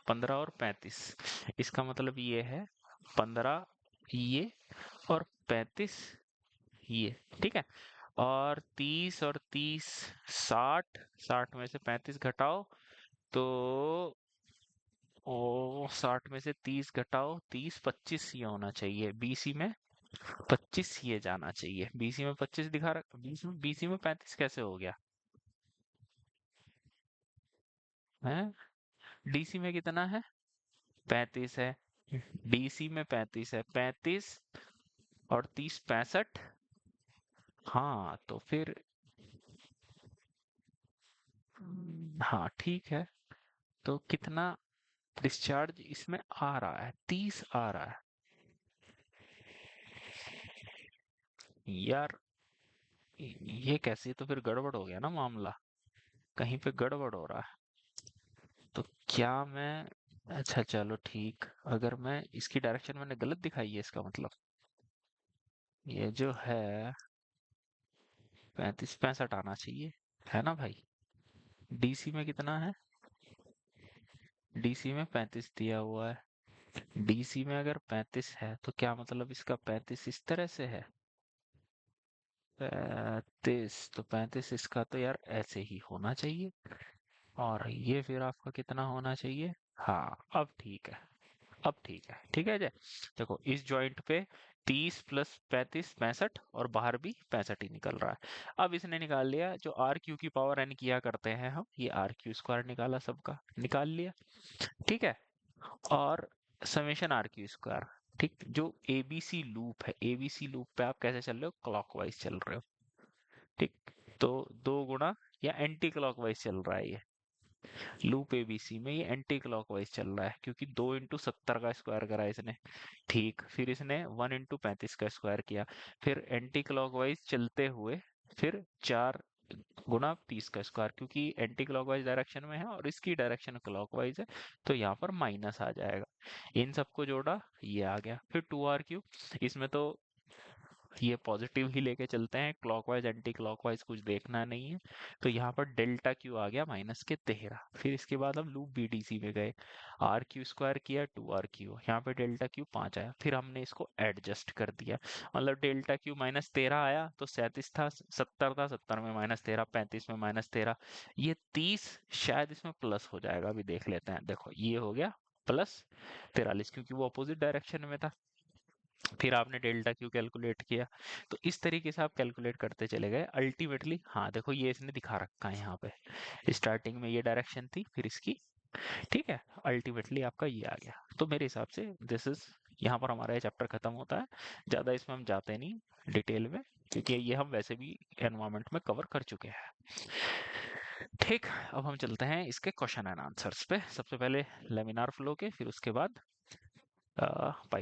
15 और 35, इसका मतलब ये है 15 ये और 35 ये। ठीक है, और 30 और 30 60, 60 में से 35 घटाओ तो ओ 60 में से 30 घटाओ 30, 25 ये होना चाहिए बीसी में, 25 ये जाना चाहिए बीसी में, 25 दिखा रहा, बीसी में 35 कैसे हो गया है, डीसी में कितना है 35 है, डीसी में 35 है, 35 और 30 65। हाँ तो फिर हाँ ठीक है, तो कितना डिस्चार्ज इसमें आ रहा है, 30 आ रहा है। यार ये कैसे, तो फिर गड़बड़ हो गया ना मामला, कहीं पे गड़बड़ हो रहा है। तो क्या मैं, अच्छा चलो ठीक, अगर मैं इसकी डायरेक्शन मैंने गलत दिखाई है इसका मतलब, ये जो है 35 65 आना चाहिए, है ना भाई। डीसी में कितना है, डीसी में 35 दिया हुआ है, डीसी में अगर 35 है तो क्या मतलब इसका 35 इस तरह से है, 35, तो 35 इसका तो यार ऐसे ही होना चाहिए, और ये फिर आपका कितना होना चाहिए। हाँ अब ठीक है, अब ठीक है, ठीक है जय। देखो इस जॉइंट पे 30 प्लस 35 65, और बाहर भी 65 ही निकल रहा है। अब इसने निकाल लिया जो आर क्यू की पावर एन किया करते हैं हम, ये आर क्यू स्क्वायर निकाला, सबका निकाल लिया। ठीक है, और समेशन आर क्यू स्क्वायर। ठीक, जो एबीसी लूप है, एबीसी लूप पे आप कैसे चल रहे हो, क्लॉकवाइज चल रहे हो। ठीक, तो 2 गुना या एंटी क्लॉकवाइज चल रहा है ये, लूप एबीसी में ये एंटी क्लॉकवाइज चल रहा है, क्योंकि 2 × 70 का स्क्वायर करा इसने। ठीक, फिर इसने 1 × 35 का स्क्वायर किया, फिर एंटी क्लॉकवाइज चलते हुए फिर 4 × 30 का स्क्वायर, क्योंकि एंटी क्लॉकवाइज डायरेक्शन में है और इसकी डायरेक्शन क्लॉकवाइज है, तो यहाँ पर माइनस आ जाएगा। इन सबको जोड़ा, ये आ गया, फिर 2r क्यूब, इसमें तो ये पॉजिटिव ही लेके चलते हैं, क्लॉकवाइज एंटी क्लॉकवाइज कुछ देखना नहीं है। तो यहाँ पर डेल्टा क्यू आ गया -13। फिर इसके बाद हम लूप बीडीसी में गए, आर क्यू स्क्वायर किया 2r क्यू, यहाँ पे डेल्टा क्यू 5 आया, फिर हमने इसको एडजस्ट कर दिया, मतलब डेल्टा क्यू -13 आया तो 37 था, 70 था, 70 में -13, 35 में -13, ये 30 शायद इसमें प्लस हो जाएगा, अभी देख लेते हैं। देखो ये हो गया +43, क्योंकि वो अपोजिट डायरेक्शन में था। फिर आपने डेल्टा क्यू कैलकुलेट किया, तो इस तरीके से आप कैलकुलेट करते चले गए अल्टीमेटली। हाँ देखो ये इसने दिखा रखा है यहाँ पे, स्टार्टिंग में ये डायरेक्शन थी, फिर इसकी, ठीक है, अल्टीमेटली आपका ये आ गया। तो मेरे हिसाब से दिस इज, यहाँ पर हमारा ये चैप्टर खत्म होता है, ज़्यादा इसमें हम जाते नहीं डिटेल में, क्योंकि ये हम वैसे भी एनवायरमेंट में कवर कर चुके हैं। ठीक, अब हम चलते हैं इसके क्वेश्चन एंड आंसर्स पे, सबसे पहले लेमिनार फ्लो के, फिर उसके बाद पाइप